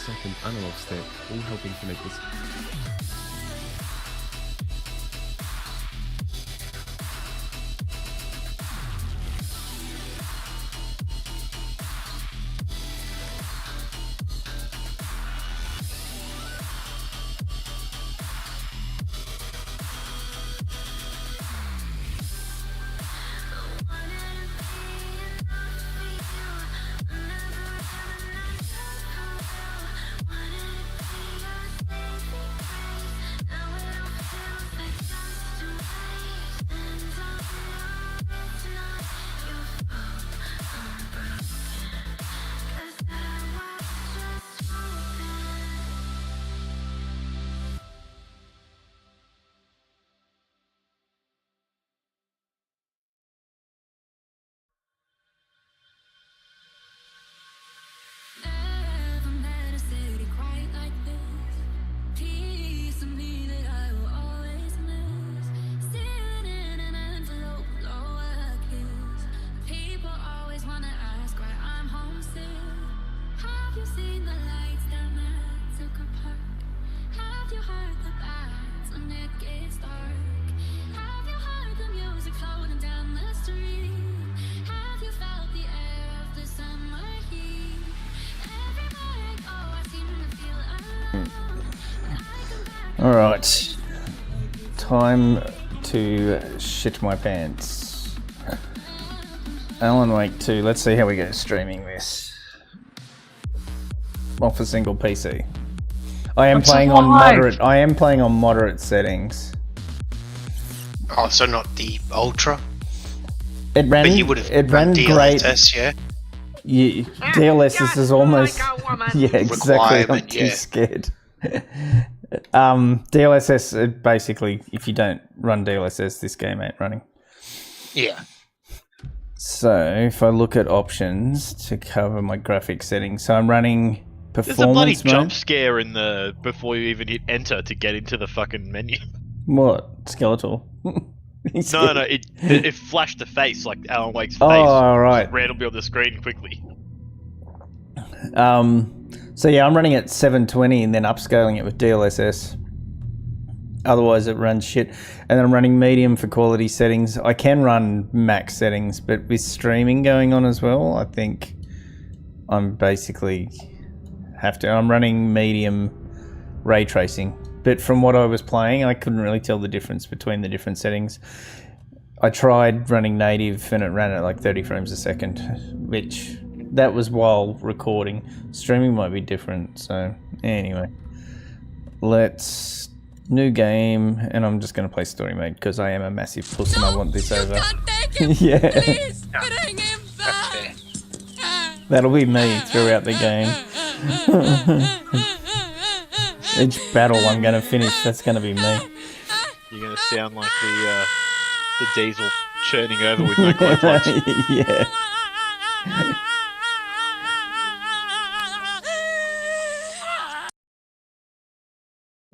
second analog stick, all helping to make this. Alright, time to shit my pants. Alan Wake 2, let's see how we go streaming this. Off a single PC. I am playing on moderate settings. Oh, so not the Ultra? It ran, But you would have ran DLSS, great. Yeah, DLSS is almost yeah, exactly. I'm too scared. DLSS basically, if you don't run DLSS, this game ain't running. Yeah. So if I look at options to cover my graphic settings, so I'm running performance There's a bloody mode. jump scare in the before you even hit enter to get into the fucking menu. What? Skeletal? No, it flashed the face like Alan Wake's face. Oh, right. Just randomly on the screen quickly. So yeah, I'm running at 720 and then upscaling it with DLSS. Otherwise it runs shit. And then I'm running medium for quality settings. I can run max settings, but with streaming going on as well, I think I'm basically have to. I'm running medium ray tracing. But from what I was playing, I couldn't really tell the difference between the different settings. I tried running native and it ran at like 30 frames a second, which that was while recording. Streaming might be different, so anyway. Let's new game, and I'm just going to play story mode because I am a massive puss and I want this over. Yeah. Please bring him back. That'll be me throughout the game. Each battle I'm going to finish, that's going to be me. You're going to sound like the diesel churning over with microphones. Yeah.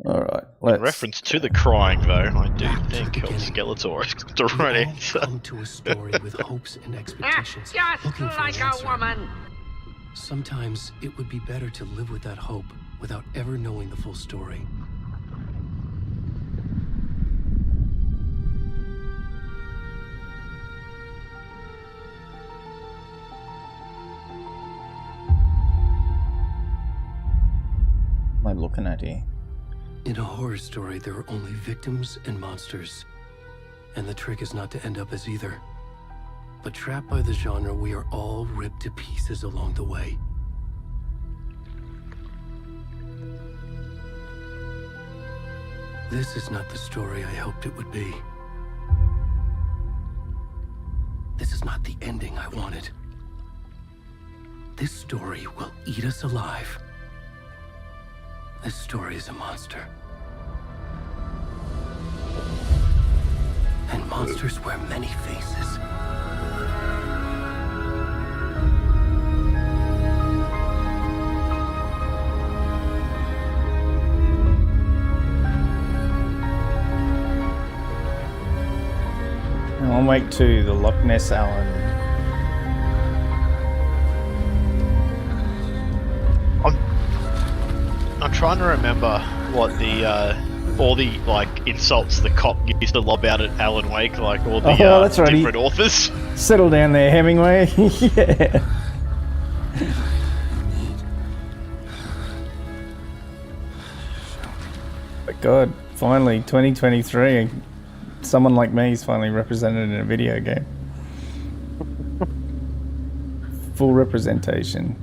Alright, let's... In reference to the crying, though, I do think Skeletor is the right answer. Come to a story with hopes and expectations, Just looking for like an a answer. woman. Sometimes it would be better to live with that hope without ever knowing the full story. What am I looking at here? In a horror story, there are only victims and monsters. And the trick is not to end up as either. But trapped by the genre, we are all ripped to pieces along the way. This is not the story I hoped it would be. This is not the ending I wanted. This story will eat us alive. This story is a monster. And monsters wear many faces. Alan Wake 2, the Loch Ness Alan. trying to remember what the all the like insults the cop used to lob out at Alan Wake, like all the that's right. different authors. Settle down there, Hemingway. Yeah. But God, finally, 2023, someone like me is finally represented in a video game. Full representation.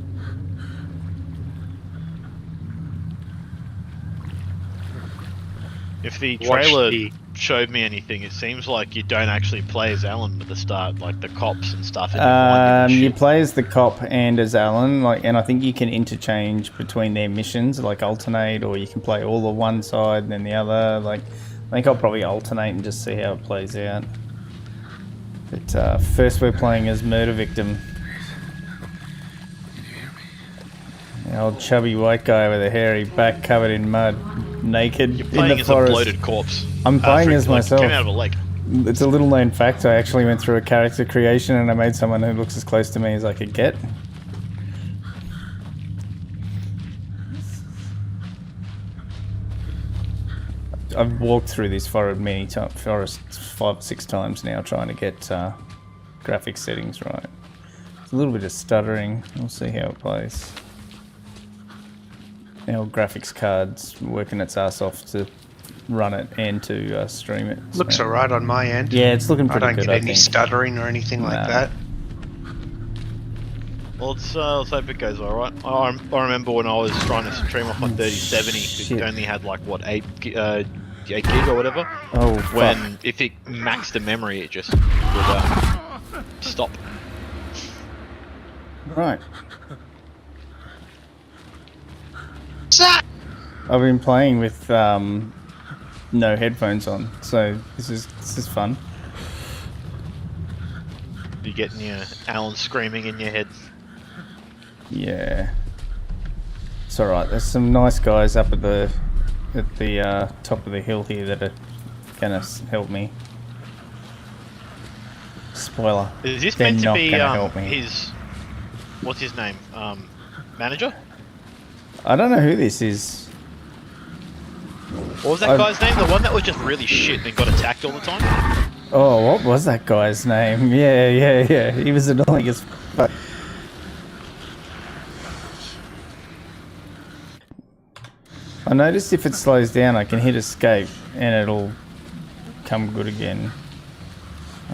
If the Watch trailer the- showed me anything, it seems like you don't actually play as Alan at the start, like the cops and stuff. And You shit. play as the cop and as Alan, and I think you can interchange between their missions, like alternate, or you can play all of one side and then the other. I think I'll probably alternate and just see how it plays out. But first, we're playing as murder victim. The old chubby white guy with a hairy back covered in mud, naked You're in playing the as a forest. bloated corpse. I'm playing as myself. Came out of a lake. It's a little known fact. I actually went through a character creation and I made someone who looks as close to me as I could get. I've walked through this forest 5 or 6 times now, trying to get graphic settings right. It's a little bit of stuttering. We'll see how it plays. Our graphics card's working its ass off to run it and to stream it. Looks so- alright on my end. Yeah, it's looking I pretty don't good. get I any think. stuttering or anything like Nah. that. Well, let's hope it goes alright. I remember when I was trying to stream off on 3070, Shit. it only had like, what, 8 gig or whatever? Oh, fuck. When, if it maxed the memory, it just would stop. Right. Zach! I've been playing with no headphones on, so this is fun. You're getting your Alan screaming in your head. Yeah. It's alright, there's some nice guys up at the top of the hill here that are gonna help me. Spoiler. Is this They're meant to not be gonna help me. his... What's his name? Manager? I don't know who this is. What was that guy's name? The one that was just really shit and got attacked all the time? Oh, what was that guy's name? Yeah. He was annoying as fuck. I noticed if it slows down, I can hit escape and it'll come good again.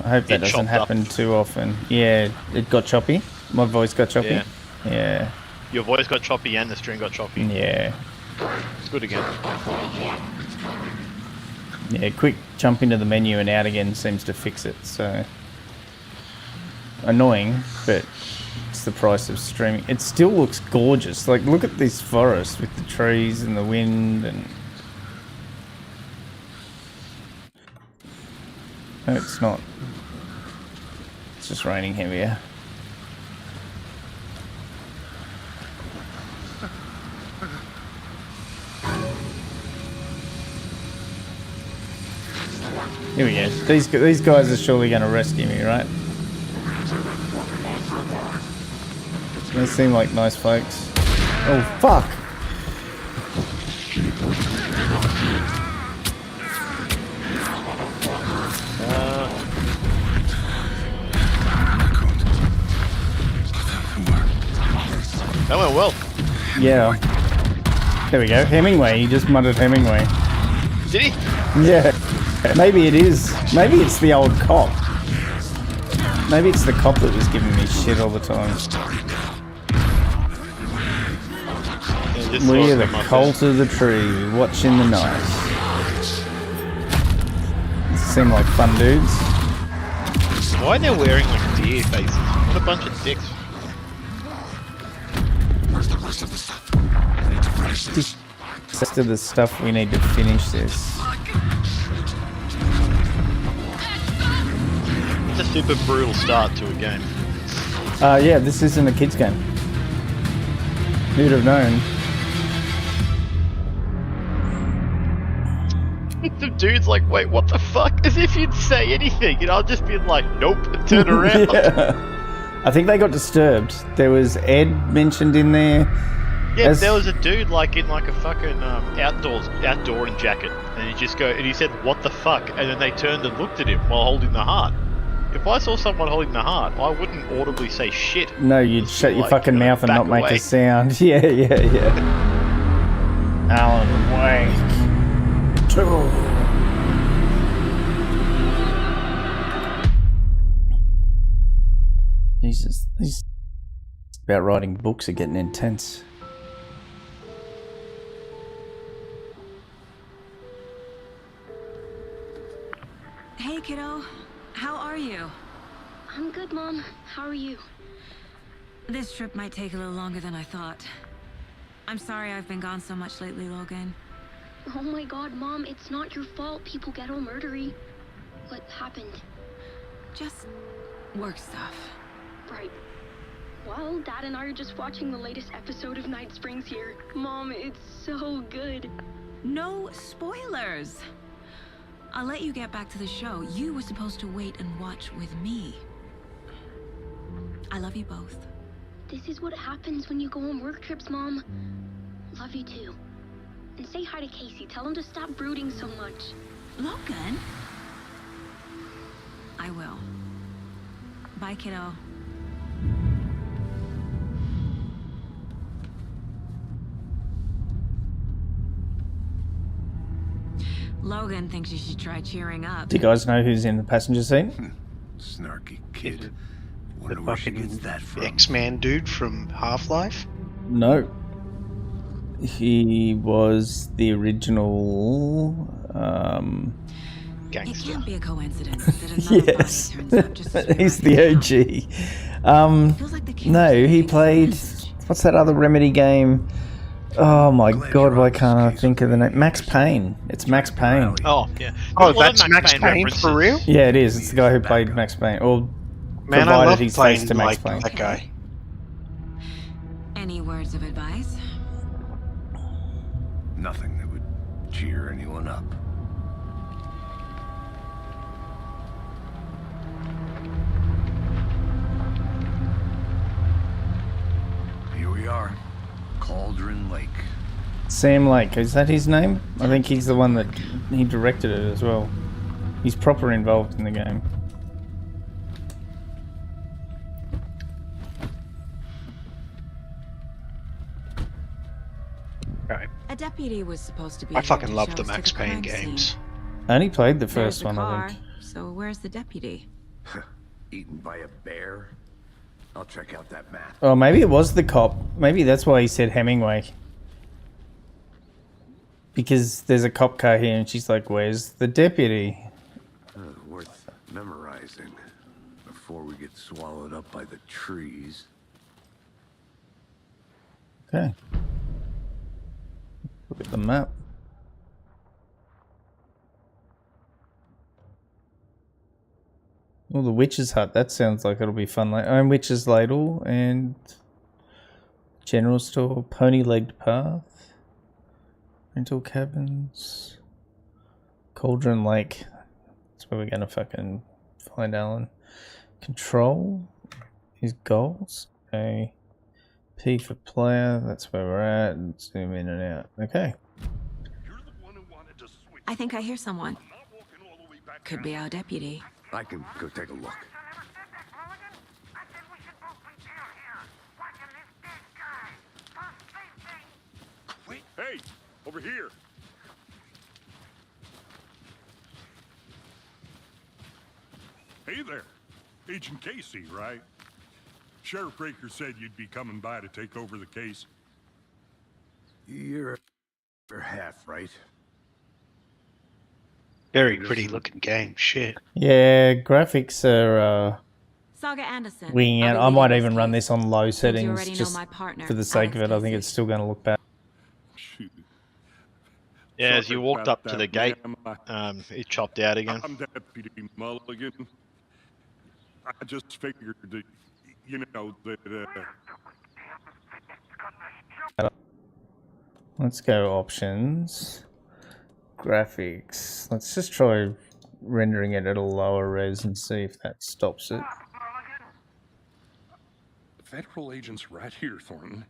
I hope that It doesn't chopped up. happen too often. Yeah, it got choppy. My voice got choppy. Yeah. Your voice got choppy and the string got choppy. Yeah. It's good again. Yeah, quick jump into the menu and out again seems to fix it, so... Annoying, but it's the price of streaming. It still looks gorgeous. Like, look at this forest with the trees and the wind and... No, it's not. It's just raining heavier. Here we go. These guys are surely going to rescue me, right? They seem like nice folks. Oh, fuck! That went well. Yeah. There we go. Hemingway. He just muttered Hemingway. Did he? Yeah. Maybe it is. Maybe it's the old cop. Maybe it's the cop that was giving me shit all the time. Yeah, this We sauce are the come up cult of the tree, watching the night. Seem like fun dudes. there. Why are they wearing like deer faces? What a bunch of dicks. Rest of the stuff we need to finish this. It's a super brutal start to a game. Yeah, this isn't a kid's game. Who'd have known? The dude's like, wait, what the fuck? As if you'd say anything, and I'll just be like, nope, and turn around. Yeah. I think they got disturbed. There was Ed mentioned in there. Yeah, As- there was a dude like in like a fucking outdooring jacket, and he said, "What the fuck?" And then they turned and looked at him while holding the heart. If I saw someone holding the heart, I wouldn't audibly say shit. No, you'd Just shut be your like, fucking mouth and back not make away. a sound. Yeah. Alan Wake 2. Jesus, these about writing books are getting intense. Hey, kiddo. How are you? I'm good, Mom. How are you? This trip might take a little longer than I thought. I'm sorry I've been gone so much lately, Logan. Oh my god, Mom, it's not your fault people get all murdery. What happened? Just work stuff. Right. Well, Dad and I are just watching the latest episode of Night Springs here. Mom, it's so good. No spoilers! I'll let you get back to the show. You were supposed to wait and watch with me. I love you both. This is what happens when you go on work trips, Mom. Love you too. And say hi to Casey. Tell him to stop brooding so much. Logan? I will. Bye, kiddo. Logan thinks you should try cheering up. Do you guys know who's in the passenger seat? Snarky kid. The Wonder where she fucking gets that from. X-Man dude from Half-Life? No. He was the original. It Gangster. can't be a coincidence that another Yes, body turns up just as we he's arrive the in OG. town. Feels like the kid No, was he thinking played. message. What's that other Remedy game? Oh my Glad god, you're why on this can't I case think of the with name? me. Max Payne. It's Max Payne. Oh yeah. Oh, There's a lot of that's Max Payne for real? Yeah, it is. It's the guy who played Max Payne. Or Man, I provided love his playing face to Max like Payne. that guy. Any words of advice? Nothing that would cheer anyone up. Here we are. Cauldron Lake. Sam Lake, is that his name? I think he's the one that he directed it as well. He's proper involved in the game. Right. A deputy was supposed to be I here fucking to love show the us to Max Payne crime scene. games. I only played the There's first the one, car, I think. So where's the deputy? Eaten by a bear? I'll check out that map. Oh, maybe it was the cop. Maybe that's why he said Hemingway. Because there's a cop car here and she's like, where's the deputy? Worth memorizing before we get swallowed up by the trees. Okay. Look at the map. Oh, the witch's hut. That sounds like it'll be fun. Like own witch's ladle and general store, pony-legged path, rental cabins, Cauldron Lake. That's where we're gonna fucking find Alan. Control his goals. Okay. P for player. That's where we're at. And zoom in and out. Okay. I think I hear someone. Could be our deputy. I can go take a look. Hey, over here. Hey there. Agent Casey, right? Sheriff Raker said you'd be coming by to take over the case. You're half right. Very pretty looking game. Shit. Yeah, graphics are Saga Anderson. winging out. I'll be I might leading even run case. this on low You settings already know just my partner, for the sake of it. Alex I think Casey. it's still going to look bad. Shoot. Yeah, as Sorry you walked about up to that, the gate, ma'am. it chopped out again. I'm Deputy Mulligan. I just figured that, you know, that, Let's go options. Graphics. Let's just try rendering it at a lower res and see if that stops it. Federal agents right here, Thornton.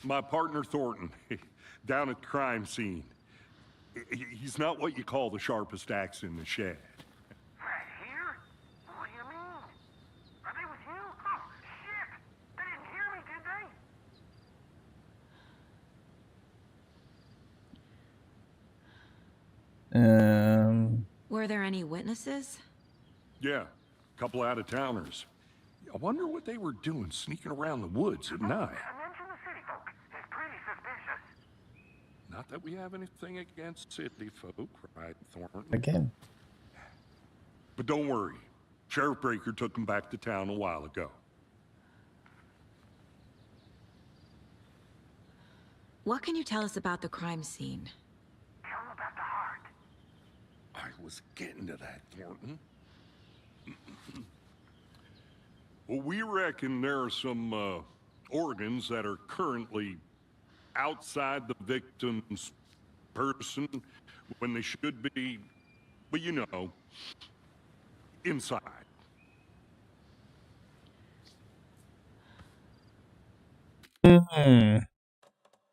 My partner Thornton, down at the crime scene. He's not what you call the sharpest axe in the shed. Right here? What do you mean? Are they with you? Oh, shit! They didn't hear me, did they? Were there any witnesses? Yeah, a couple out-of-towners. I wonder what they were doing sneaking around the woods at night. I mentioned the city folk. It's pretty suspicious. Not that we have anything against city folk, right, Thornton? Again. But don't worry. Sheriff Breaker took them back to town a while ago. What can you tell us about the crime scene? Tell them about the heart. I was getting to that, Thornton. Well, we reckon there are some organs that are currently outside the victim's person when they should be, well, you know, inside.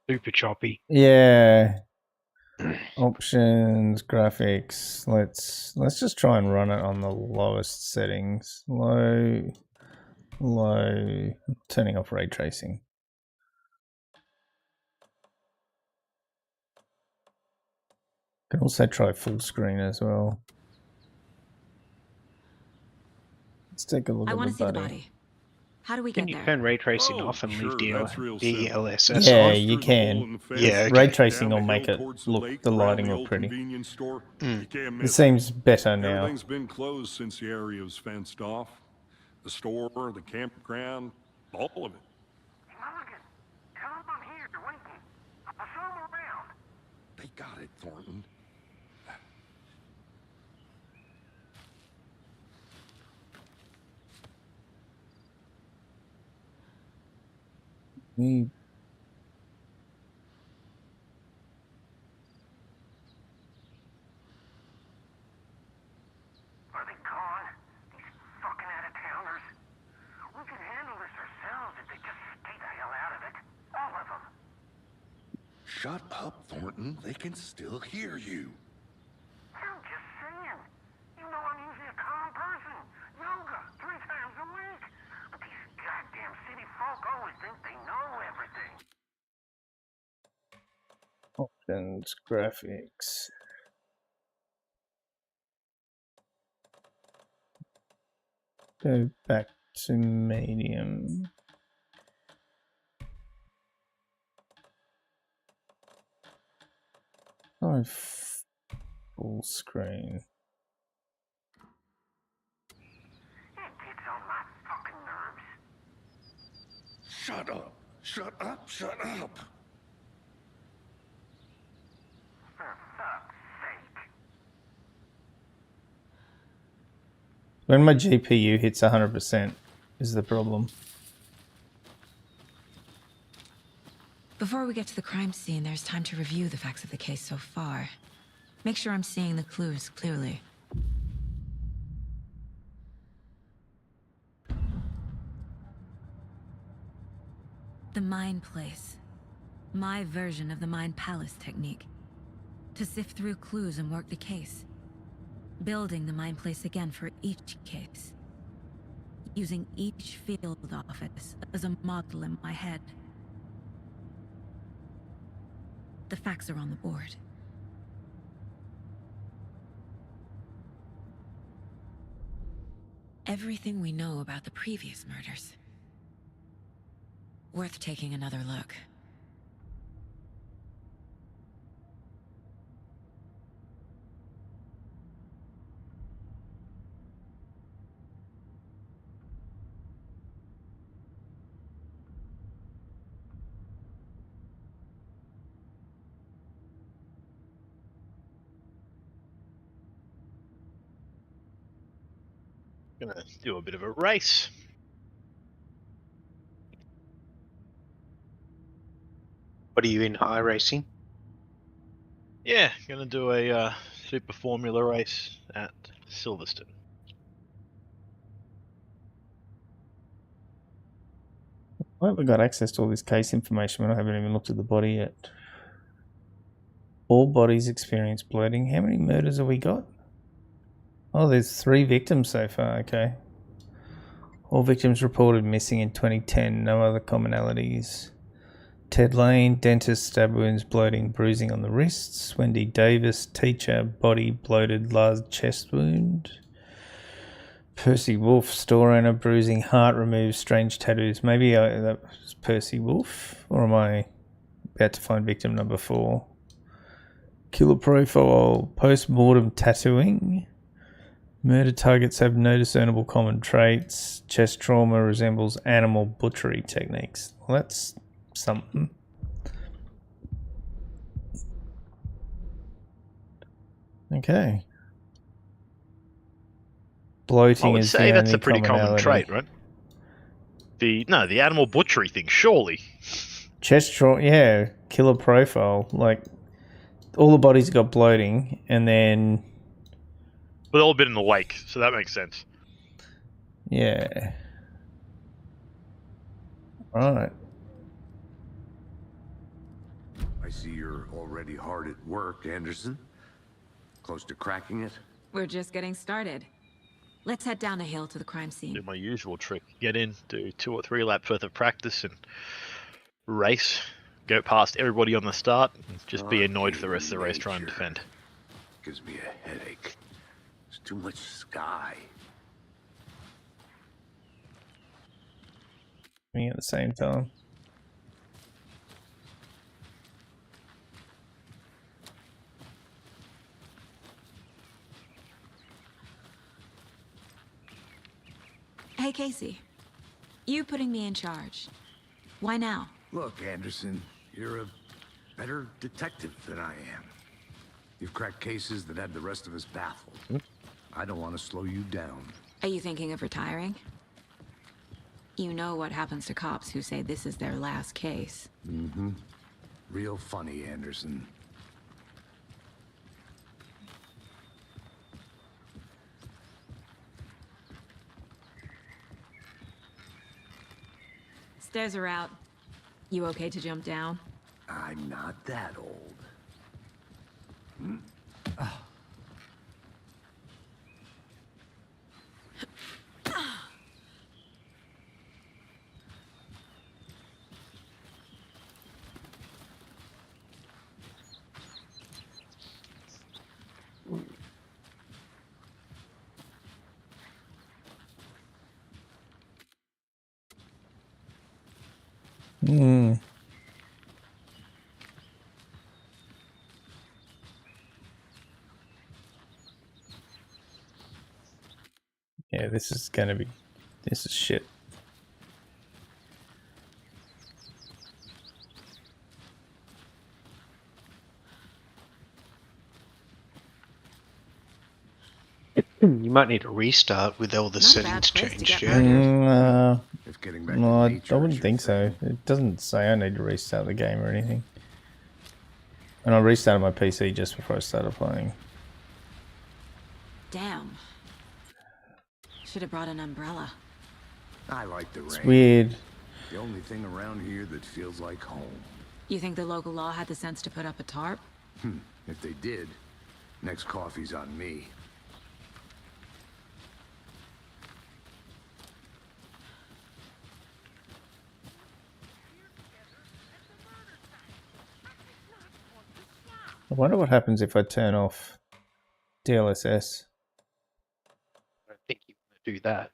Super choppy. Yeah. Options, graphics. Let's just try and run it on the lowest settings. Low. Turning off ray tracing. Can also try full screen as well. Let's take a look I at want the to see the body. body. How do we Can get you there? turn ray tracing Oh, off and sure, leave that's real simple. DLSS Yeah, on? you can. Yeah, okay. Ray tracing Down will the make hill it towards the look lake, the around lighting the look old pretty. convenience store. Mm. You can't It miss seems better now. Everything's been closed since the area was fenced off. The store, the campground, all of it. Mulligan, tell them I'm here, waiting. I'll show them around. They got it, Thornton. We- Are they gone? These fucking out-of-towners? We can handle this ourselves if they just stay the hell out of it. All of them. Shut up, Thornton. They can still hear you. I'm just saying. You know I'm usually a calm person. Yoga 3 times a week. But these goddamn city folk always think they know everything. Options, graphics. Go back to medium. Oh, full screen. It gets on my fucking nerves. Shut up. Shut up. Shut up. For fuck's sake. When my GPU hits 100% is the problem. Before we get to the crime scene, there's time to review the facts of the case so far. Make sure I'm seeing the clues clearly. The Mind Place. My version of the Mind Palace technique. To sift through clues and work the case. Building the Mind Place again for each case. Using each field office as a model in my head. The facts are on the board. Everything we know about the previous murders. Worth taking another look. Gonna do a bit of a race. What are you in, high racing? Yeah, gonna do a super formula race at Silverstone. Why have we got access to all this case information when I haven't even looked at the body yet? All bodies experience bloating. How many murders have we got? Oh, there's 3 victims so far. Okay. All victims reported missing in 2010. No other commonalities. Ted Lane, dentist, stab wounds, bloating, bruising on the wrists. Wendy Davis, teacher, body bloated, large chest wound. Percy Wolf, store owner, bruising, heart removed, strange tattoos. Maybe that was Percy Wolf, or am I about to find victim number 4? Killer profile, post-mortem tattooing. Murder targets have no discernible common traits. Chest trauma resembles animal butchery techniques. Well, that's something. Okay. Bloating I would is say the that's only a pretty common commonality. trait, right? The animal butchery thing, surely. Chest trauma, yeah. Killer profile, like all the bodies got bloating, and then But all been in the wake, so that makes sense. yeah. Right. I see you're already hard at work, Anderson. Close to cracking it? We're just getting started. Let's head down the hill to the crime scene. Do my usual trick. Get in, do 2 or 3 laps worth of practice and race. Go past everybody on the start and just be annoyed for the rest of the race trying to defend. Gives me a headache. There's too much sky. Me at the same time. Hey, Casey. You putting me in charge. Why now? Look, Anderson, you're a better detective than I am. You've cracked cases that had the rest of us baffled. I don't want to slow you down. Are you thinking of retiring? You know what happens to cops who say this is their last case. Mm-hmm. Real funny, Anderson. Stairs are out. You okay to jump down? I'm not that old. Yeah, this is shit. You might need a restart with all the Not a bad settings place to changed, get yeah? murdered. If getting back No, to I nature is wouldn't your think so. thing. It doesn't say I need to restart the game or anything. And I restarted my PC just before I started playing. Damn. Should have brought an umbrella. I like the rain. It's weird. The only thing around here that feels like home. You think the local law had the sense to put up a tarp? If they did, next coffee's on me. I wonder what happens if I turn off DLSS. I don't think you want to do that.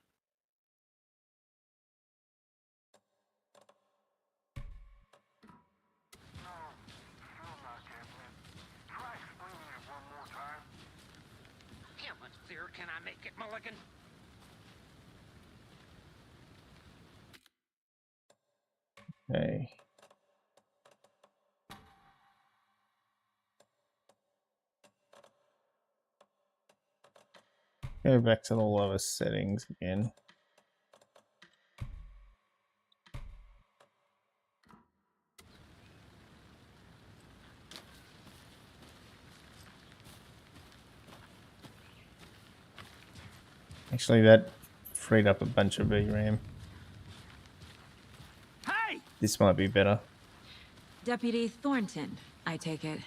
How much clearer can I make it, Mulligan? Okay. Go back to the lowest settings again. Actually, that freed up a bunch of VRAM. Hey! This might be better. Deputy Thornton, I take it.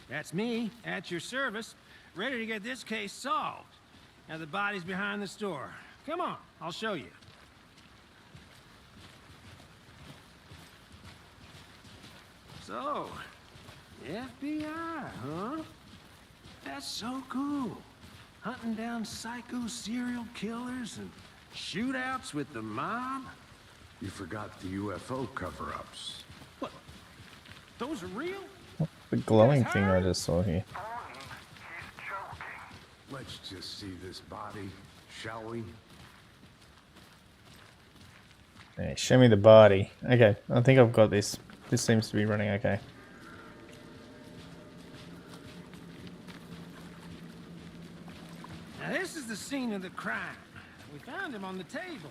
That's me, at your service, ready to get this case solved. Now the body's behind the store. Come on, I'll show you. So, FBI, huh? That's so cool. Hunting down psycho serial killers and shootouts with the mob. You forgot the UFO cover-ups. What? Those are real? The glowing thing I just saw here. Let's just see this body, shall we? Yeah, show me the body. Okay, I think I've got this. This seems to be running okay. Now this is the scene of the crime. We found him on the table.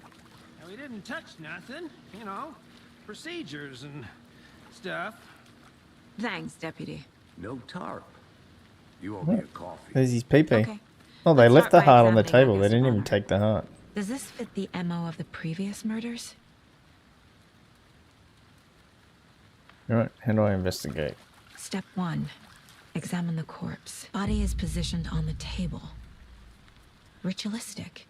And we didn't touch nothing, you know, procedures and stuff. Thanks, Deputy. No tarp. You owe me a coffee. There's his pee-pee. Okay. Oh, they Let's left start the by heart on the examining table. They August didn't even Warner. take the heart. Does this fit the MO of the previous murders? Alright, how do I investigate? Step 1. Examine the corpse. Body is positioned on the table. Ritualistic.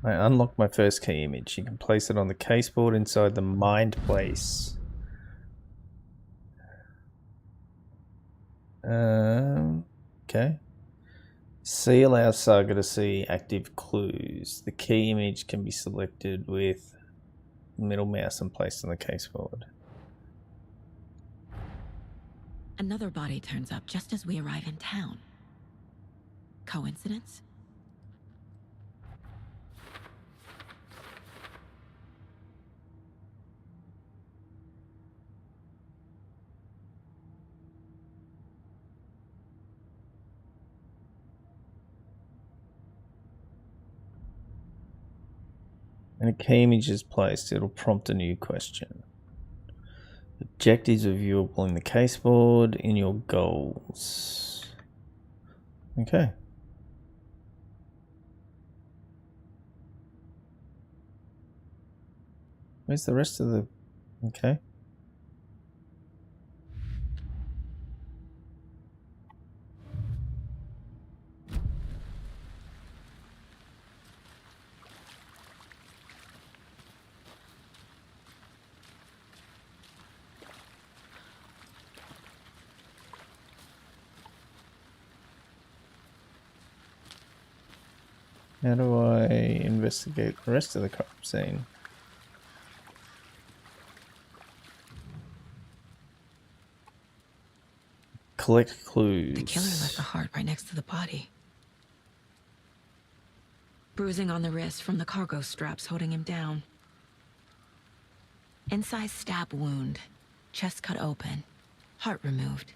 I unlock my first key image. You can place it on the caseboard inside the mind place. Okay. C allows Saga to see active clues. The key image can be selected with middle mouse and placed on the caseboard. Another body turns up just as we arrive in town. Coincidence? And a key image is placed. It'll prompt a new question. Objectives are viewable in the caseboard in your goals. Okay. Where's the rest of the... Okay. How do I investigate the rest of the crime scene? Collect clues. The killer left the heart right next to the body. Bruising on the wrist from the cargo straps holding him down. Incised stab wound. Chest cut open. Heart removed.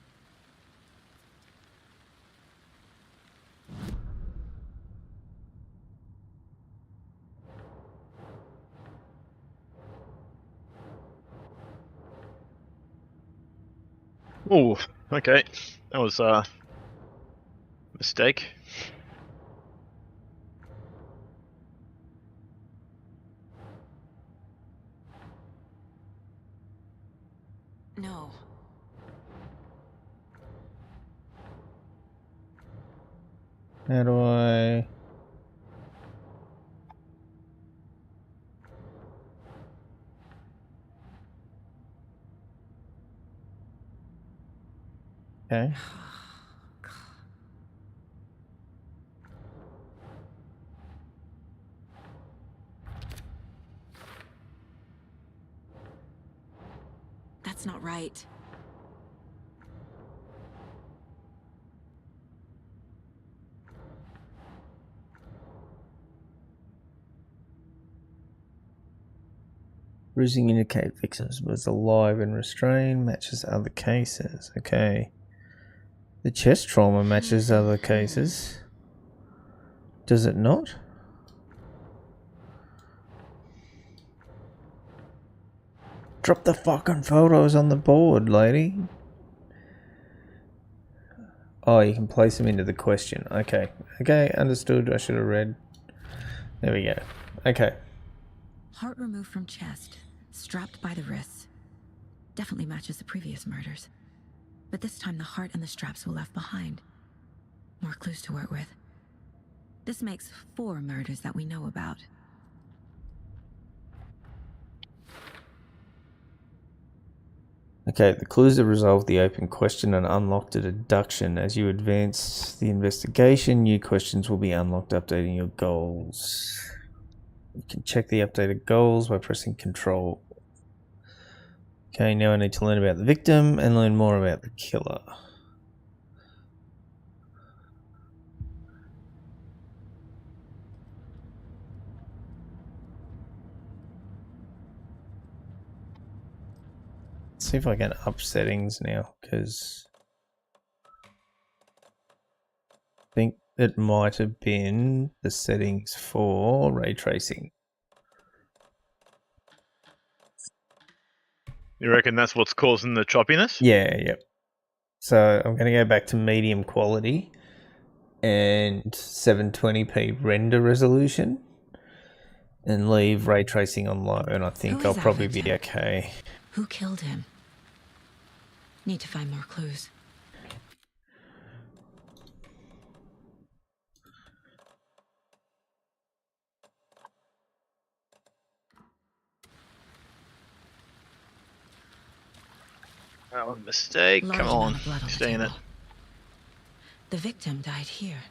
Oh, okay. That was a mistake. No. How do I... Okay. That's not right. Bruising indicate victims was alive and restrained, matches other cases. Okay. The chest trauma matches other cases. Does it not? Drop the fucking photos on the board, lady. Oh, you can place them into the question. Okay. Okay, understood. I should have read. There we go. Okay. Heart removed from chest. strapped by the wrists. Definitely matches the previous murders. But this time the heart and the straps were left behind. More clues to work with. This makes 4 murders that we know about. Okay, the clues have resolved the open question and unlocked a deduction. As you advance the investigation, new questions will be unlocked, updating your goals. You can check the updated goals by pressing Control. Okay, now I need to learn about the victim and learn more about the killer. See if I can up settings now, because I think it might have been the settings for ray tracing. You reckon that's what's causing the choppiness? Yeah. So I'm going to go back to medium quality and 720p render resolution and leave ray tracing on low, and I think I'll probably be okay. Who killed him? Need to find more clues. Oh, mistake. Large Come amount on. of blood the Stay in it. table. The victim died here.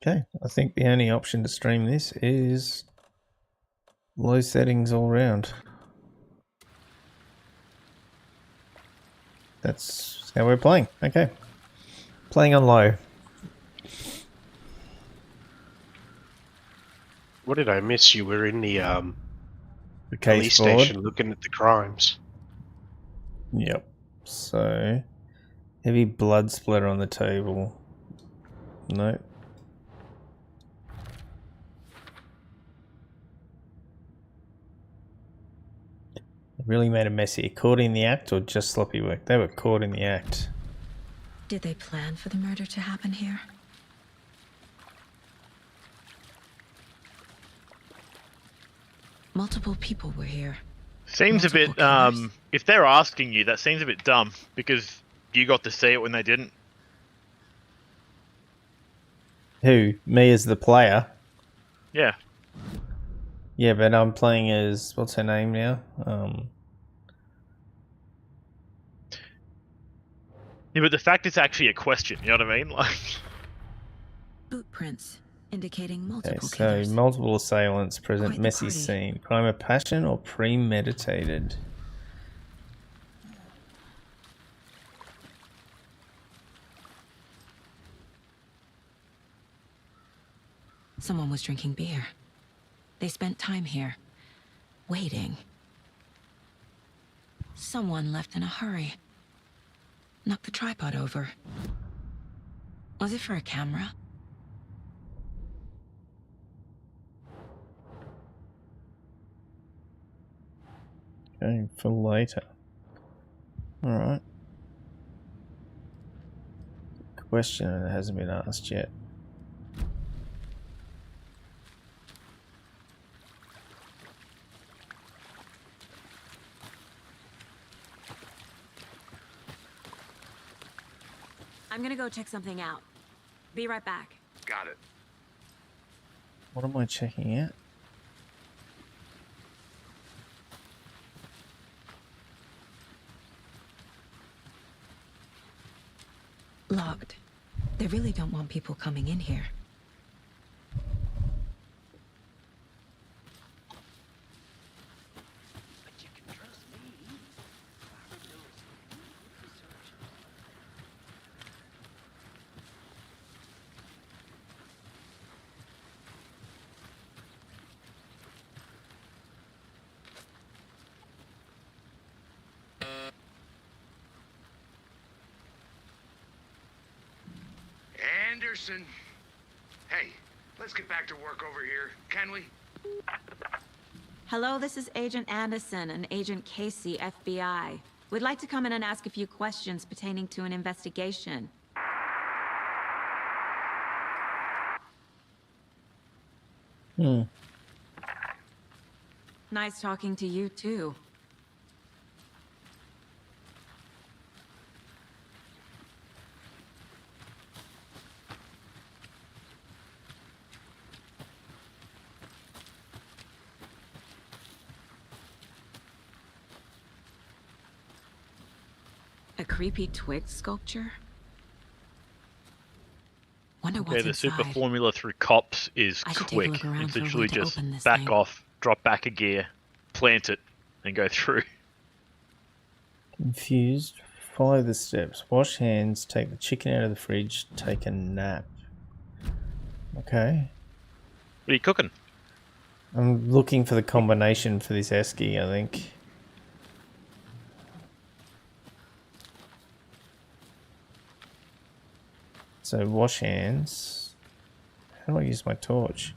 Okay, I think the only option to stream this is low settings all round. That's how we're playing. Okay. Playing on low. What did I miss? You were in the case police board. station looking at the crimes. Yep. So, heavy blood splatter on the table. No. Really made a mess here. Caught in the act or just sloppy work? They were caught in the act. Did they plan for the murder to happen here? Multiple people were here. Seems a bit, if they're asking you, that seems a bit dumb, because you got to see it when they didn't. Who? Me as the player? Yeah. Yeah, but I'm playing as, what's her name now? Yeah, but the fact it's actually a question, you know what I mean? Like, boot prints indicating multiple Okay, so killers. multiple assailants present, Quite the messy party. scene. Crime of passion or premeditated? Someone was drinking beer. They spent time here, waiting. Someone left in a hurry. Knocked the tripod over. Was it for a camera? Okay, for later. Alright. Question that hasn't been asked yet. I'm gonna go check something out. Be right back. Got it. What am I checking out? Locked. They really don't want people coming in here. Anderson. Hey, let's get back to work over here, can we? Hello, this is Agent Anderson and Agent Casey, FBI. We'd like to come in and ask a few questions pertaining to an investigation. Nice talking to you, too. A creepy twig sculpture? Wonder what's Okay, the inside. super formula through cops is I should take a quick. look around It's for a way literally to just open this back thing. off, drop back a gear, plant it, and go through. Confused. Follow the steps. Wash hands. Take the chicken out of the fridge. Take a nap. Okay. What are you cooking? I'm looking for the combination for this esky, I think. So wash hands. How do I use my torch?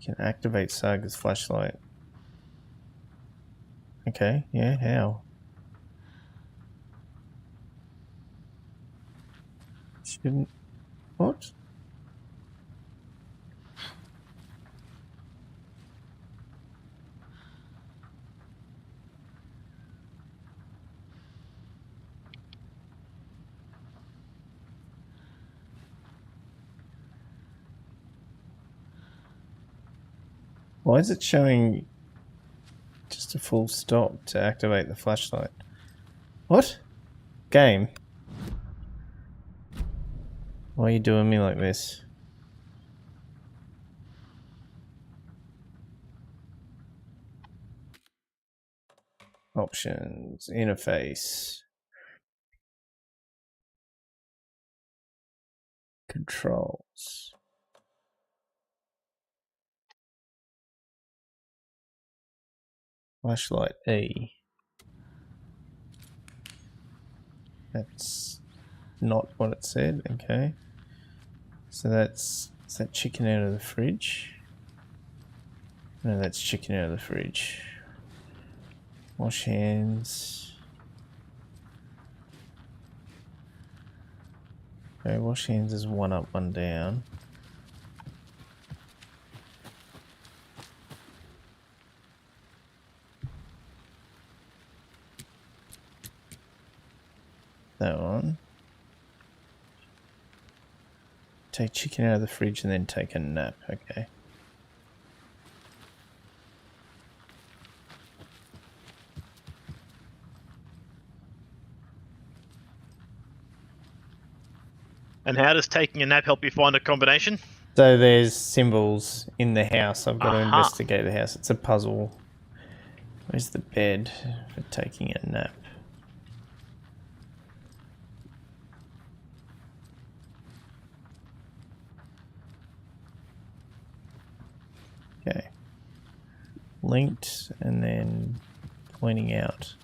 You can activate Saga's flashlight. Okay, yeah, how? Shouldn't... What? Why is it showing just a full stop to activate the flashlight? What? Game? Why are you doing me like this? Options, interface, controls. Flashlight E. That's not what it said, okay. So is that chicken out of the fridge? No, that's chicken out of the fridge. Wash hands. Okay, wash hands is 1 up, 1 down. That one. Take chicken out of the fridge and then take a nap, okay. And how does taking a nap help you find a combination? So there's symbols in the house. I've got to Aha. investigate the house. It's a puzzle. Where's the bed for taking a nap? Okay. Linked and then pointing out.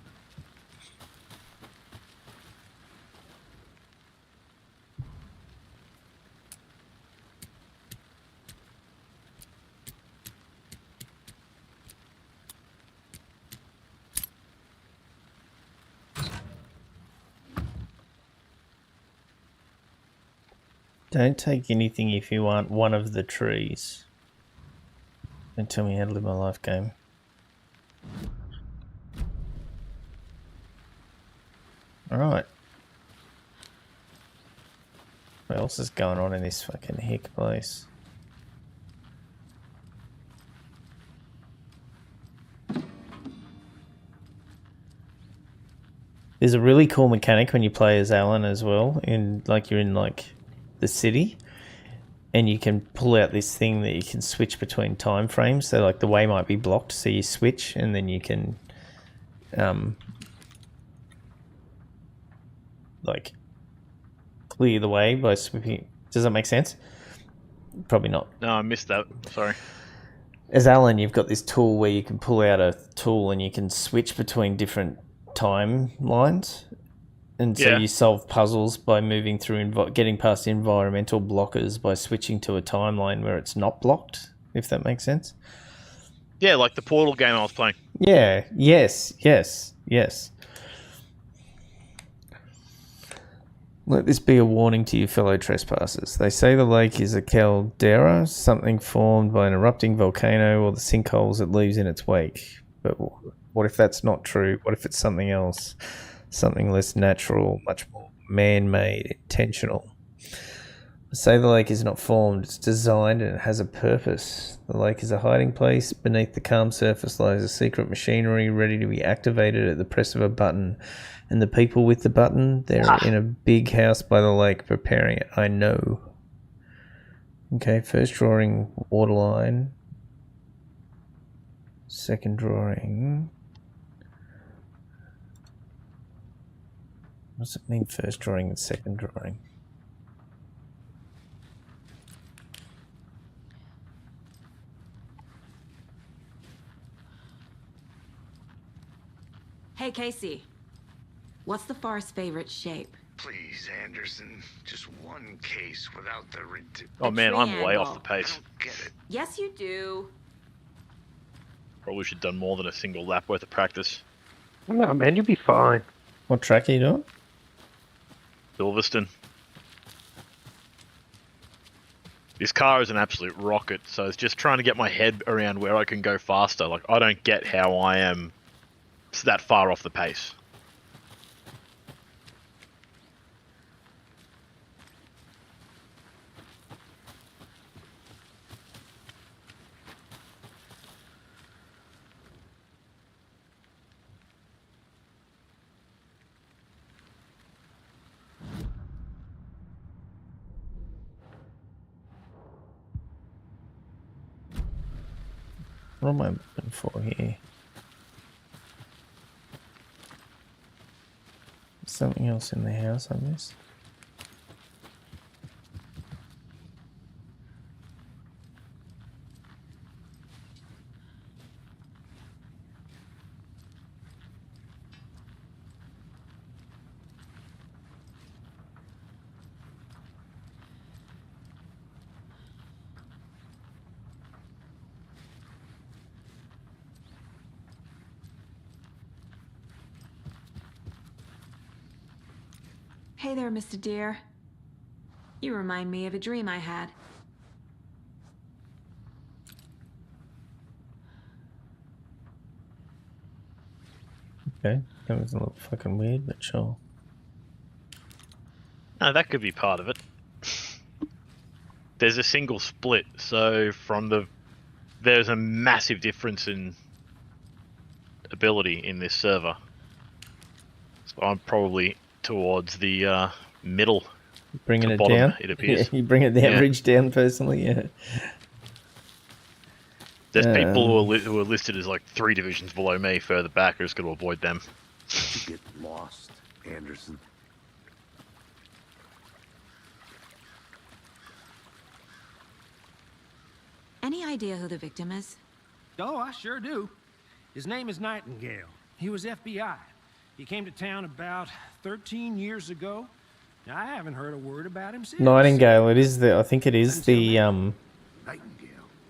Don't take anything if you aren't one of the trees. Don't tell me how to live my life, game. Alright. What else is going on in this fucking hick place? There's a really cool mechanic when you play as Alan as well, you're in the city, and you can pull out this thing that you can switch between time frames. So like the way might be blocked, so you switch and then you can like clear the way by sweeping. Does that make sense? Probably not. No, I missed that. Sorry. As Alan, you've got this tool where you can pull out a tool and you can switch between different timelines, and so you solve puzzles by moving through getting past environmental blockers by switching to a timeline where it's not blocked, if that makes sense. Yeah, like the Portal game I was playing. Yeah, yes. Let this be a warning to you fellow trespassers. They say the lake is a caldera, something formed by an erupting volcano or the sinkholes it leaves in its wake. But what if that's not true? What if it's something else? Something less natural, much more man-made, intentional. They say the lake is not formed, it's designed and it has a purpose. The lake is a hiding place. Beneath the calm surface lies a secret machinery ready to be activated at the press of a button. And the people with the button, they're in a big house by the lake preparing it. I know. Okay, first drawing, waterline. Second drawing. What does it mean, first drawing and second drawing? Hey, Casey. What's the far's favorite shape? Please, Anderson. Just one case without the Oh man, I'm way off the pace. Get it. Yes, you do. Probably should have done more than a single lap worth of practice. No, man, you'll be fine. What track are you doing? Silverstone. This car is an absolute rocket, so it's just trying to get my head around where I can go faster. Like, I don't get how I am that far off the pace. What am I looking for here? Something else in the house I missed? Hey there, Mr. Deer. You remind me of a dream I had. Okay, that was a little fucking weird, but sure. No, that could be part of it. There's a single split, so there's a massive difference in ability in this server. So I'm probably towards the middle. Bringing it bottom, down? it appears. Yeah, you bring it the average down personally, yeah. There's people who are listed as like 3 divisions below me further back. I'm just going to avoid them. You get lost, Anderson. Any idea who the victim is? Oh, I sure do. His name is Nightingale. He was FBI. He came to town about 13 years ago. Now, I haven't heard a word about him since. Nightingale, it is the, I think it is the, Nightingale.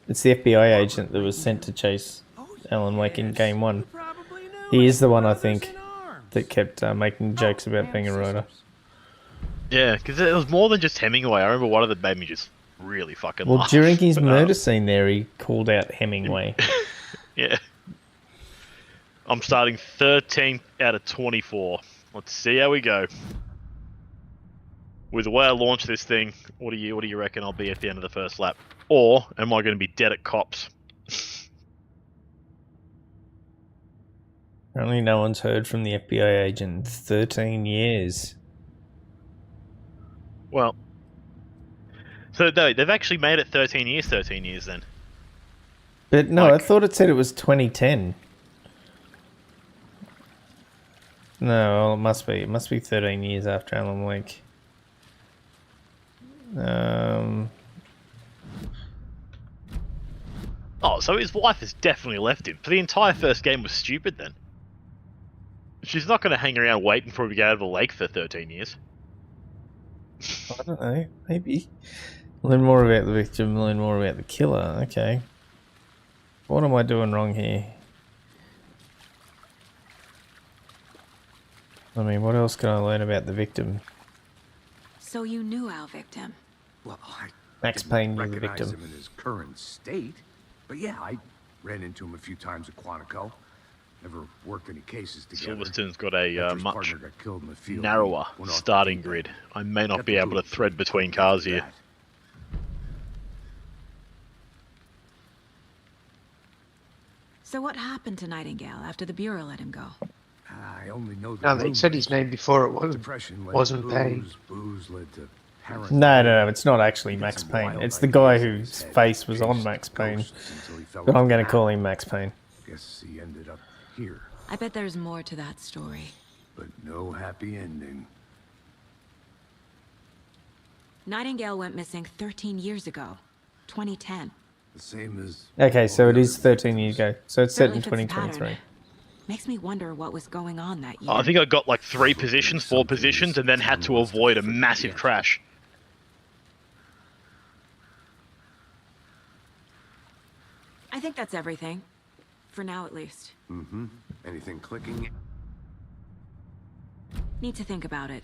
it's the FBI agent that was sent to chase Alan Wake in Game 1. He is the one, I think, that kept making jokes about being a writer. Yeah, because it was more than just Hemingway. I remember one of them made me just really fucking laugh. During his murder scene there, he called out Hemingway. Yeah. I'm starting 13 out of 24. Let's see how we go. With the way I launch this thing, what do you reckon I'll be at the end of the first lap? Or am I going to be dead at cops? Apparently no one's heard from the FBI agent in 13 years. Well, so they've actually made it 13 years then. But no, I thought it said it was 2010. No, well, it must be. It must be 13 years after Alan Wake. Oh, so his wife has definitely left him. So the entire first game was stupid then. She's not going to hang around waiting for him to get out of the lake for 13 years. I don't know. Maybe. Learn more about the victim, learn more about the killer. Okay. What am I doing wrong here? I mean, what else can I learn about the victim? So you knew our victim? Well, I Max didn't Payne, you're the recognize victim. him in his current state. But yeah, I ran into him a few times at Quantico. Never worked any cases together. Silverstone's got a After his much partner got killed in the field, narrower he went off the starting deep end. grid. I may not Got be the able to boot thread pretty between quickly cars after here. that. So what happened to Nightingale after the Bureau let him go? I only know the No, they said his name before it wasn't paid. Booze led to No, it's not actually Max Payne. It's the guy whose face was on Max Payne. But I'm going to call him Max Payne. Guess he ended up here, I bet there's more to that story. but no happy ending. Nightingale went missing 13 years ago, 2010. The same as Okay, so it is 13 years ago. So it's set in Certainly fits the 2023. pattern. Makes me wonder what was going on that year. I think I got like 3 positions, 4 positions, and then had to avoid a massive crash. I think that's everything. For now, at least. Mm-hmm. Anything clicking? Need to think about it.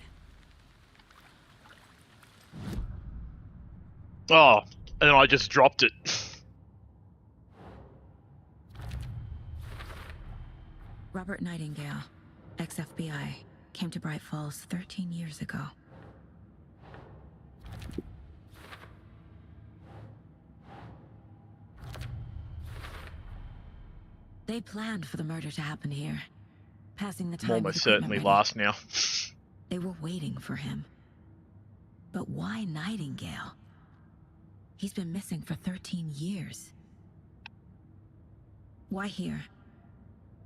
Oh, and then I just dropped it. Robert Nightingale, ex-FBI, came to Bright Falls 13 years ago. They planned for the murder to happen here, passing the time. I'm almost certainly last now. They were waiting for him. But why Nightingale? He's been missing for 13 years. Why here?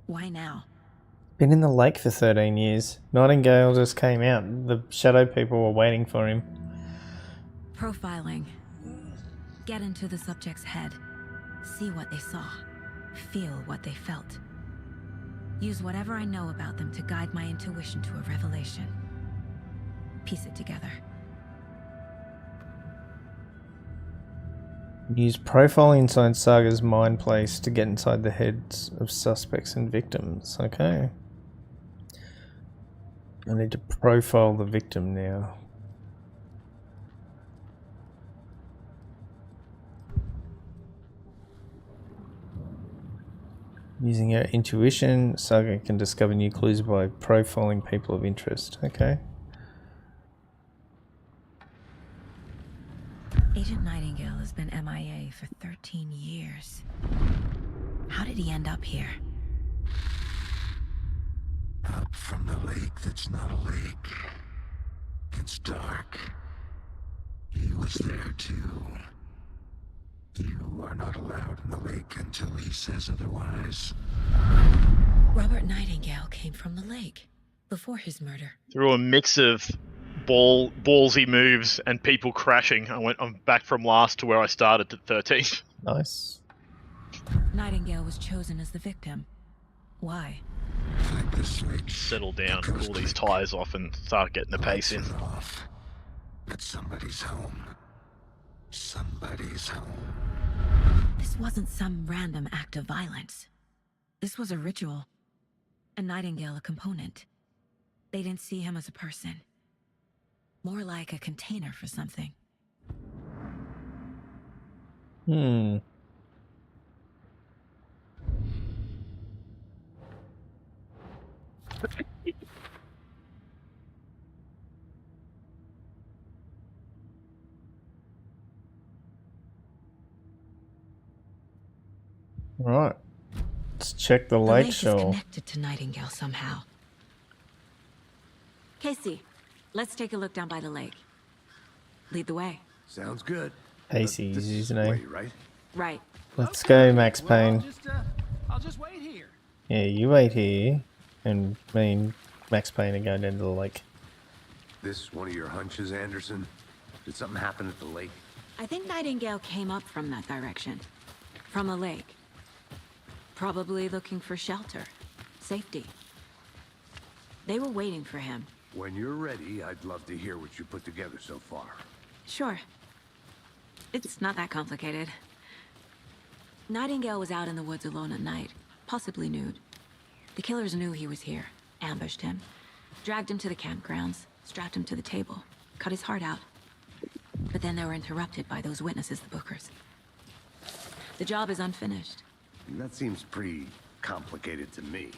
Why now? Been in the lake for 13 years. Nightingale just came out. The shadow people were waiting for him. Profiling. Get into the subject's head. See what they saw. Feel what they felt. Use whatever I know about them to guide my intuition to a revelation. Piece it together. Use profiling inside Saga's mind place to get inside the heads of suspects and victims. Okay. I need to profile the victim now. Using her intuition, Saga can discover new clues by profiling people of interest. Okay. Agent Nightingale has been MIA for 13 years. How did he end up here? Up from the lake that's not a lake. It's dark. He was there too. You are not allowed in the lake until he says otherwise. Robert Nightingale came from the lake before his murder. Through a mix of ballsy moves and people crashing, I'm back from last to where I started at 13. Nice. Nightingale was chosen as the victim. Why? Like this lake. Settle down, pull these tires off, and start getting the pace in. Off. But somebody's home. Somebody's home. This wasn't some random act of violence. This was a ritual. And Nightingale a component. They didn't see him as a person. More like a container for something. Hmm. Right. Let's check the lake is shore. connected to Nightingale somehow. Casey, let's take a look down by the lake. Lead the way. Sounds good. Casey is his Way, name. right? Right. Let's go, Max Well, Payne. I'll just wait here. Yeah, you wait here, and me and Max Payne are going down to the lake. This one of your hunches, Anderson? Did something happen at the lake? I think Nightingale came up from that direction. From the lake. Probably looking for shelter. Safety. They were waiting for him. When you're ready, I'd love to hear what you put together so far. Sure. It's not that complicated. Nightingale was out in the woods alone at night, possibly nude. The killers knew he was here, ambushed him, dragged him to the campgrounds, strapped him to the table. cut his heart out. But then they were interrupted by those witnesses, the Bookers. The job is unfinished. That seems pretty complicated to me.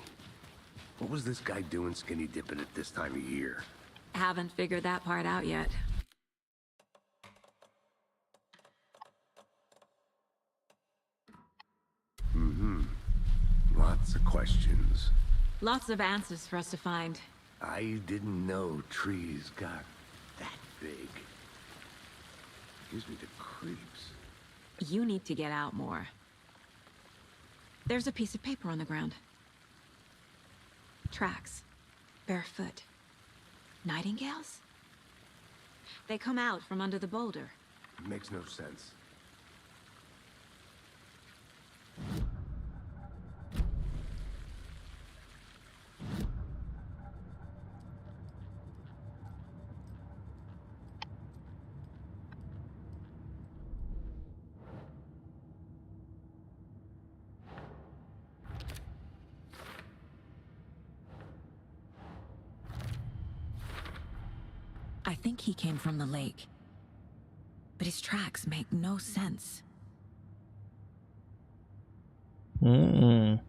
What was this guy doing skinny dipping at this time of year? Haven't figured that part out yet. Lots of questions. Lots of answers for us to find. I didn't know trees got that big. Gives me the creeps. You need to get out more. There's a piece of paper on the ground. Tracks. Barefoot. Nightingales? They come out from under the boulder. Makes no sense. I think he came from the lake. But his tracks make no sense. Mm.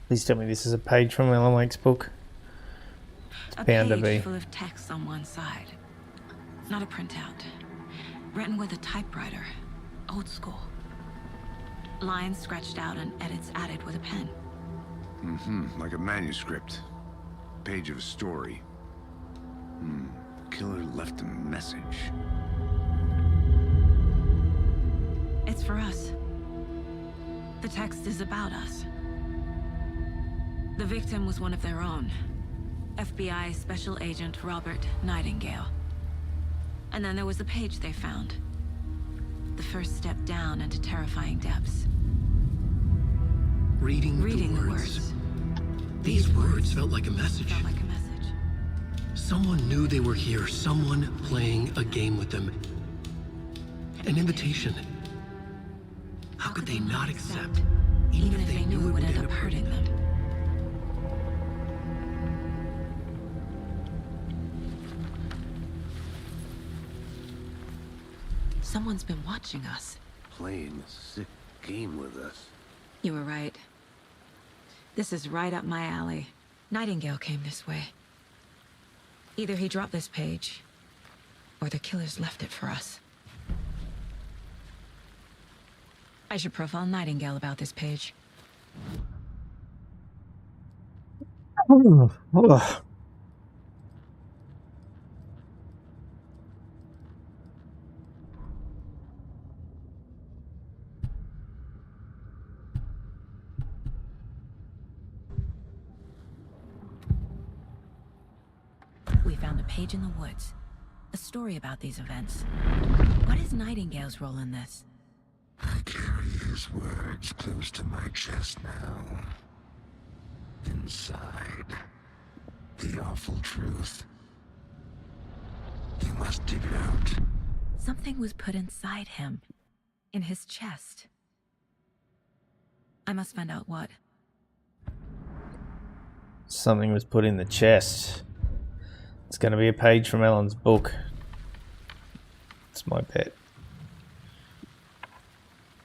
Please tell me this is a page from Alan Wake's book. A bound to be. page full of text on one side. Not a printout. Written with a typewriter. Old school. Lines scratched out and edits added with a pen. Like a manuscript. Page of a story. Killer left a message. It's for us. The text is about us. The victim was one of their own. FBI Special Agent Robert Nightingale. And then there was the page they found. The first step down into terrifying depths. Reading the words. These words felt like a message. Someone knew they were here. Someone playing a game with them. An invitation. How could they not accept, even if they knew it would end up hurting them? Someone's been watching us. Playing a sick game with us. You were right. This is right up my alley. Nightingale came this way. Either he dropped this page, or the killers left it for us. I should profile Nightingale about this page. We found a page in the woods. A story about these events. What is Nightingale's role in this? I carry his words close to my chest now. Inside, the awful truth. You must dig it out. Something was put inside him. In his chest. I must find out what. Something was put in the chest. It's going to be a page from Ellen's book. It's my bet.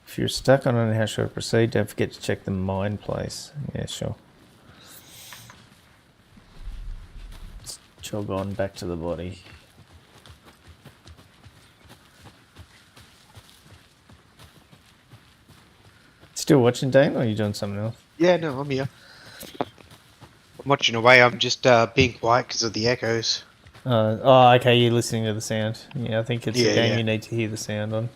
If you're stuck on how should I proceed, don't forget to check the mine place. Yeah, sure. Let's jog on back to the body. Still watching, Dane, or are you doing something else? Yeah, no, I'm here. I'm watching away. I'm just being quiet because of the echoes. Oh, okay, you're listening to the sound. Yeah, I think it's a game yeah. you need to hear the sound on.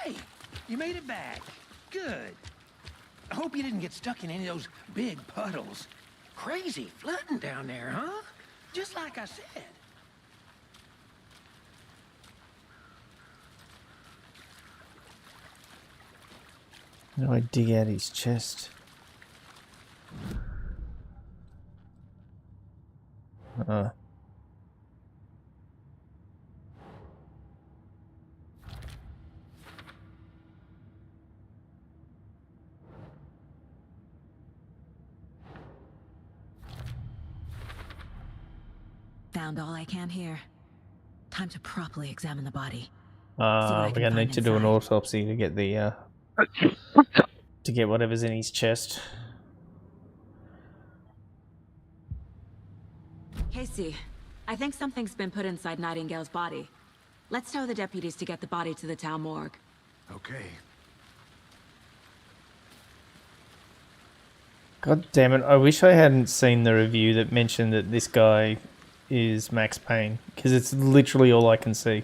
Hey, you made it back. Good. I hope you didn't get stuck in any of those big puddles. Crazy flooding down there, huh? Just like I said. How do I dig out his chest? sound all I can hear. Time to properly examine the body. We're gonna need to do an autopsy to get the to get whatever's in his chest. Casey, I think something's been put inside Nightingale's body. Let's tell the deputies to get the body to the town morgue. Okay. God damn it, I wish I hadn't seen the review that mentioned that this guy is Max Payne, because it's literally all I can see.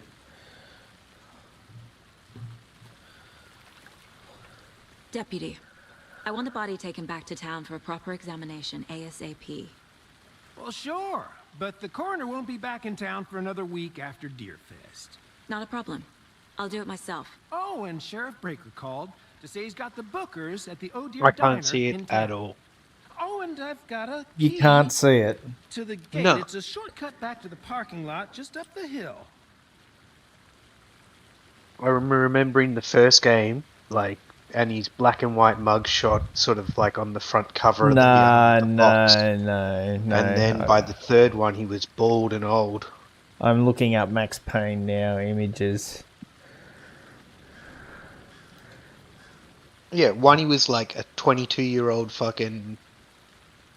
Deputy, I want the body taken back to town for a proper examination ASAP. Well, sure, but the coroner won't be back in town for another week after Deerfest. Not a problem. I'll do it myself. Oh, and Sheriff Breaker called to say he's got the bookers at the Oh Deer I Diner can't see in it town. at all. Oh, and I've got a You key can't see it. to the gate. No. It's a shortcut back to the parking lot just up the hill. I remember remembering the first game, like, and his black and white mugshot sort of like on the front cover of the box. No. And then by the third one, he was bald and old. I'm looking up Max Payne now, images. Yeah, one he was like a 22-year-old fucking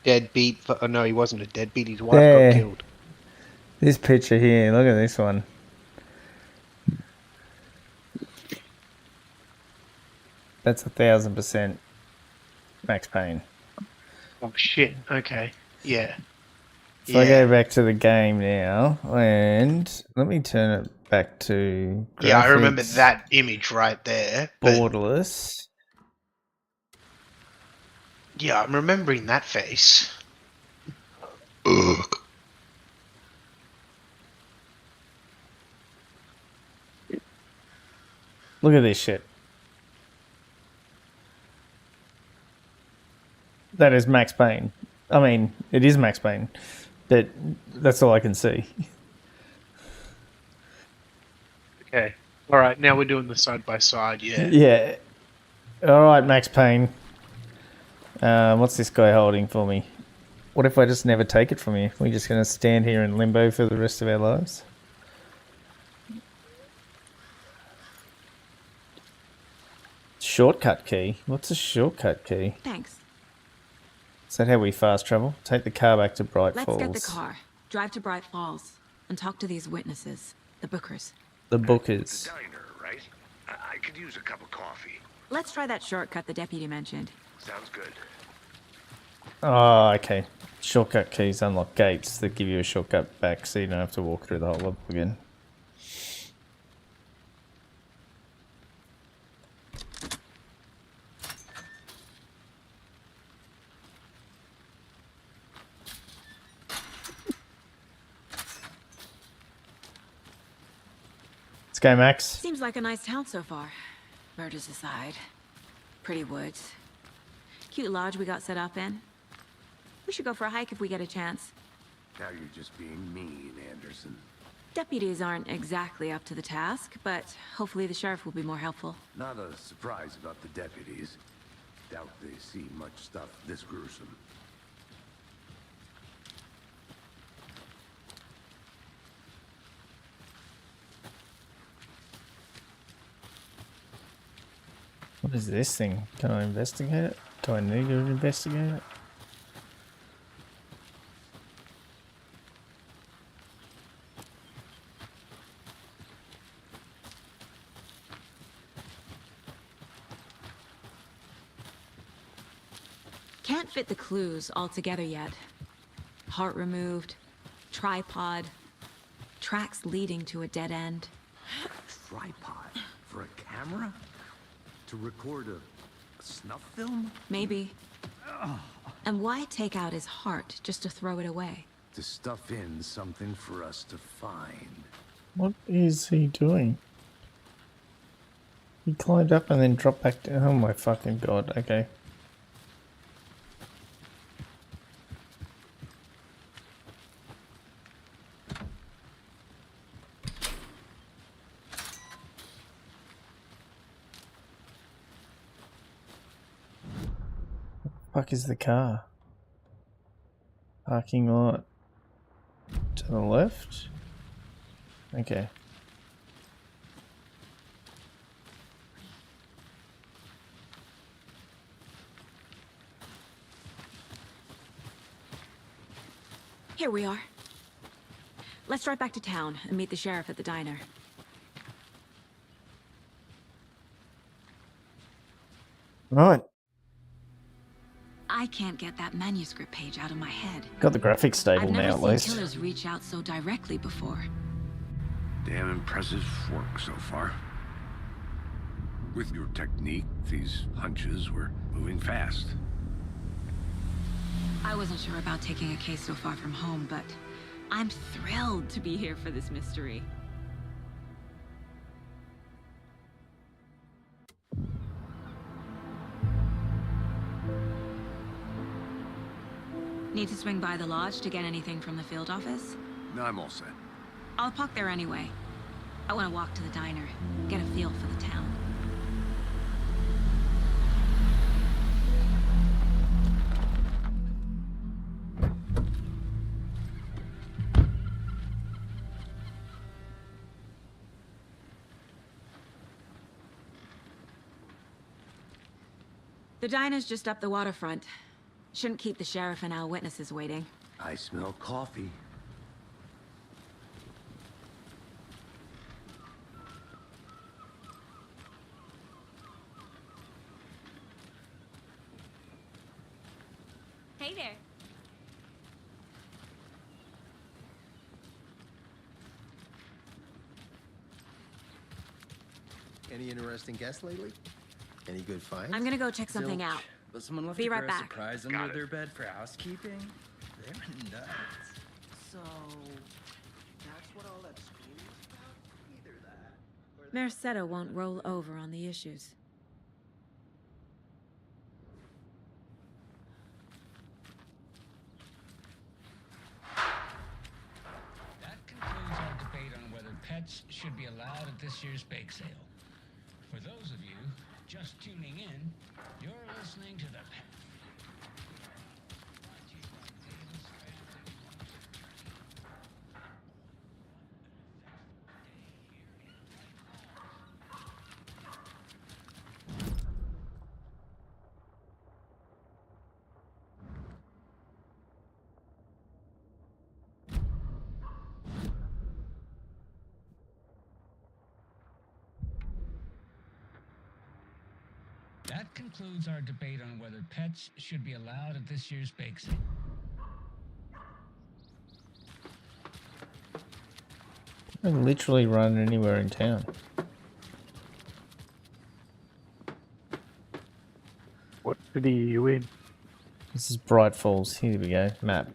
deadbeat. Oh, no, he wasn't a deadbeat. His wife There. got killed. This picture here, look at this one. That's 1000% Max Payne. Oh, shit. Okay. Yeah. So I go back to the game now, and let me turn it back to graphics, Yeah, I remember that image right there. but- borderless. Yeah, I'm remembering that face. Ugh. Look at this shit. That is Max Payne. I mean, it is Max Payne, but that's all I can see. Okay. All right, now we're doing the side by side. Yeah. Yeah. All right, Max Payne. What's this guy holding for me? What if I just never take it from you? We're just going to stand here in limbo for the rest of our lives? Shortcut key? What's a shortcut key? Thanks. Is that how we fast travel? Take the car back to Bright Let's Falls. get the car, drive to Bright Falls, and talk to these witnesses, the bookers. The bookers. Diner, right? I could use a cup of coffee. Let's try that shortcut the deputy mentioned. Sounds good. Oh, okay. Shortcut keys unlock gates that give you a shortcut back so you don't have to walk through the whole level again. Let's go, Max. Seems like a nice town so far. Murders aside. Pretty woods. Cute lodge we got set up in. We should go for a hike if we get a chance. Now you're just being mean, Anderson. Deputies aren't exactly up to the task, but hopefully the sheriff will be more helpful. Not a surprise about the deputies. Doubt they see much stuff this gruesome. What is this thing? Can I investigate it? Do I need to investigate it? Can't fit the clues all together yet. Heart removed, tripod, tracks leading to a dead end. Tripod? For a camera? To record a snuff film? Maybe. And why take out his heart just to throw it away? To stuff in something for us to find. What is he doing? He climbed up and then dropped back down. Oh my fucking god, okay. Fuck is the car? Parking lot. To the left? Okay. Here we are. Let's drive back to town and meet the sheriff at the diner. Right. I can't get that manuscript page out of my head. Got the graphics stable I've now, never at seen least. killers reach out so directly before. Damn impressive work so far. With your technique, these hunches were moving fast. I wasn't sure about taking a case so far from home, but I'm thrilled to be here for this mystery. Need to swing by the lodge to get anything from the field office? No, I'm all set. I'll park there anyway. I want to walk to the diner, get a feel for the town. The diner's just up the waterfront. Shouldn't keep the sheriff and our witnesses waiting. I smell coffee. Hey there. Any interesting guests lately? Any good finds? I'm gonna go check something out. But someone left Be a right gross back. surprise under their bed for housekeeping? They went nuts. So, that's what all that screaming is about? Either that, or Merced won't roll over on the issues. That concludes our debate on whether pets should be allowed at this year's bake sale. For those of you just tuning in, you're listening to the Pet. That concludes our debate on whether pets should be allowed at this year's bake sale. I can literally run anywhere in town. What city are you in? This is Bright Falls. Here we go. Map.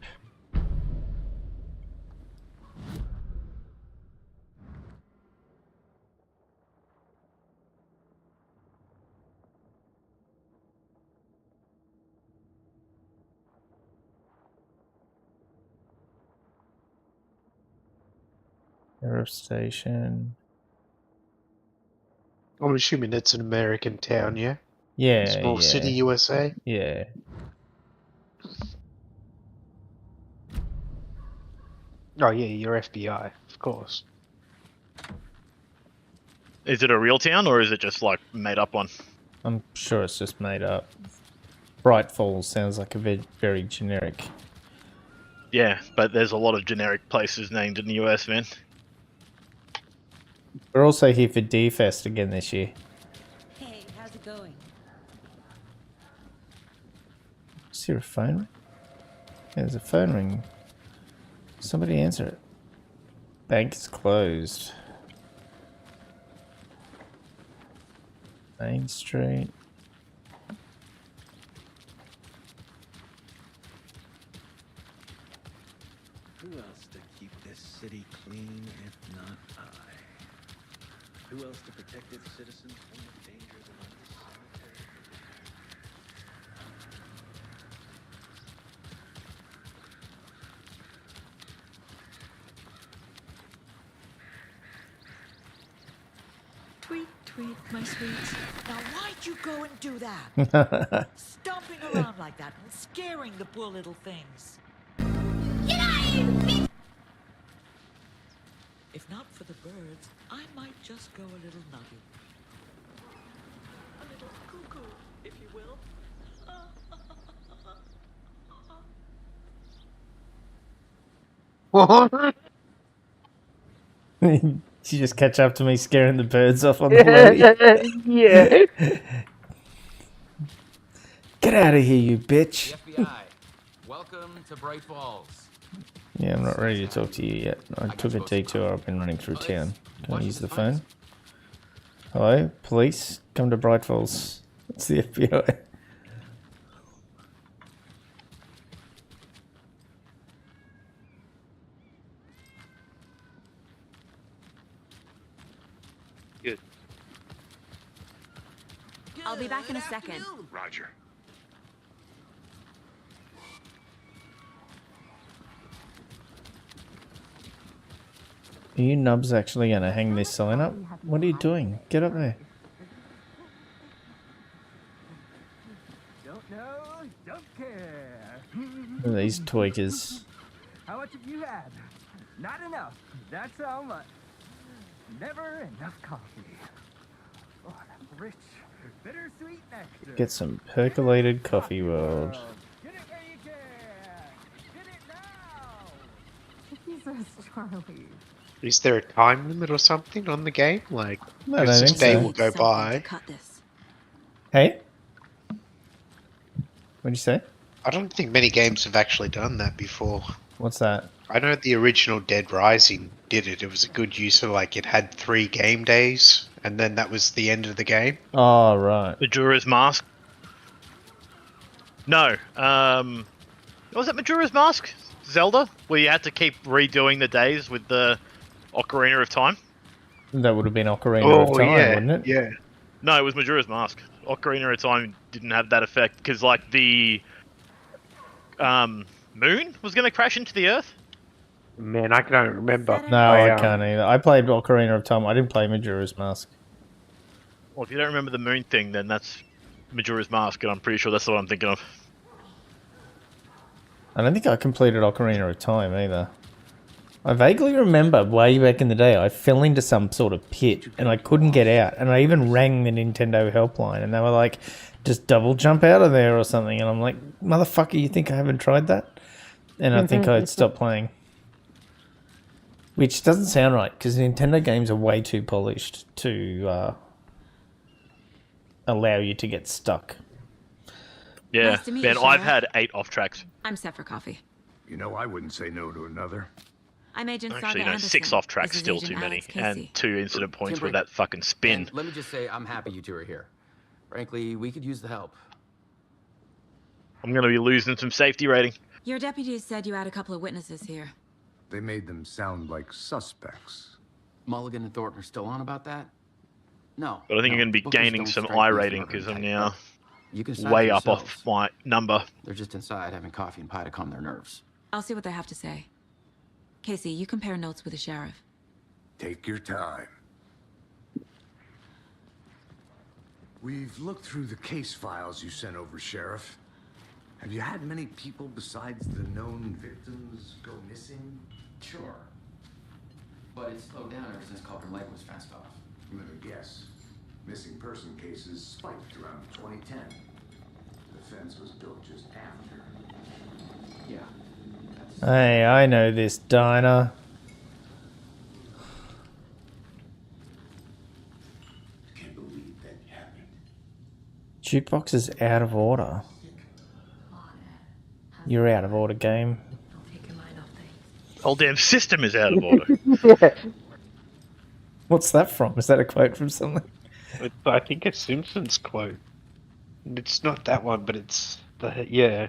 Sheriff Station. I'm assuming it's an American town, yeah? Yeah, Small yeah. city, USA? Yeah. Oh yeah, you're FBI, of course. Is it a real town or is it just like made up one? I'm sure it's just made up. Bright Falls sounds like a very generic. Yeah, but there's a lot of generic places named in the US, man. We're also here for D-Fest again this year. Hey, how's it going? Is there a phone ring? Yeah, there's a phone ring. Somebody answer it. Bank is closed. Main Street. Who else to keep this city clean if not I? Who else to protect its citizens from the dangers of unsanitary? Tweet, tweet, my sweets. Now why'd you go and do that? Stomping around like that and scaring the poor little things. not for the birds, I might just go a little nugget. A little cuckoo, if you will. What? You just catch up to me scaring the birds off on the levee. Yeah. Get out of here, you bitch. The FBI. Welcome to Bright Falls. Yeah, I'm not ready to talk to you yet. I took a detour. I've been running through town. Can I use the phone? Hello, police? Come to Bright Falls. It's the FBI. Good. I'll be back in a second. Roger. Are you nubs actually going to hang this sign up? What are you doing? Get up there. Don't know, don't care. Look at these tweakers. How much have you had? Not enough. That's how much. Never enough coffee. Oh, that rich, bittersweet nectar. Get some percolated coffee world. Get it where you can. Get it now. Jesus, Charlie. Is there a time limit or something on the game? Like, No, I don't this think day so. will go by. Hey? What'd you say? I don't think many games have actually done that before. What's that? I know the original Dead Rising did it. It was a good use of, like, it had 3 game days, and then that was the end of the game. Oh, right. Majora's Mask. No. Was it Majora's Mask? Zelda? Where you had to keep redoing the days with the Ocarina of Time? That would have been Ocarina of Time, wouldn't it? Yeah. No, it was Majora's Mask. Ocarina of Time didn't have that effect, because, like, the moon was going to crash into the Earth? Man, I can't remember. No, I can't either. I played Ocarina of Time. I didn't play Majora's Mask. Well, if you don't remember the moon thing, then that's Majora's Mask, and I'm pretty sure that's what I'm thinking of. I don't think I completed Ocarina of Time either. I vaguely remember way back in the day I fell into some sort of pit and I couldn't get out, and I even rang the Nintendo helpline and they were like, just double jump out of there or something, and I'm like, motherfucker, you think I haven't tried that? And I think I'd stopped playing. Which doesn't sound right, because Nintendo games are way too polished to allow you to get stuck. Yeah, Nice to meet man, you, I've Sheriff. had 8 off tracks. I'm set for coffee. You know, I wouldn't say no to another. I'm Agent Saga Actually, no, Anderson. 6 off This tracks, is still Agent too many. Alex Casey. And 2 incident points Timber. with that fucking spin. And let me just say, I'm happy you two are here. Frankly, we could use the help. I'm going to be losing some safety rating. Your deputies said you had a couple of witnesses here. They made them sound like suspects. Mulligan and Thornton are still on about that? No. But I think no, I'm going to be bookers gaining don't some strike I me as rating murdering because I'm type, now but you can decide way for up yourselves. off my number. They're just inside having coffee and pie to calm their nerves. I'll see what they have to say. Casey, you compare notes with the sheriff. Take your time. We've looked through the case files you sent over, Sheriff. Have you had many people besides the known victims go missing? Sure. But it's slowed down ever since Culver Lake was fenced off. Let me guess. Missing person cases spiked around 2010. The fence was built just after. Yeah. Hey, I know this diner. Can't believe that happened. Jukebox is out of order. You're out of order, game. Whole damn system is out of order. What's that from? Is that a quote from something? I think it's Simpsons quote. It's not that one, but it's yeah.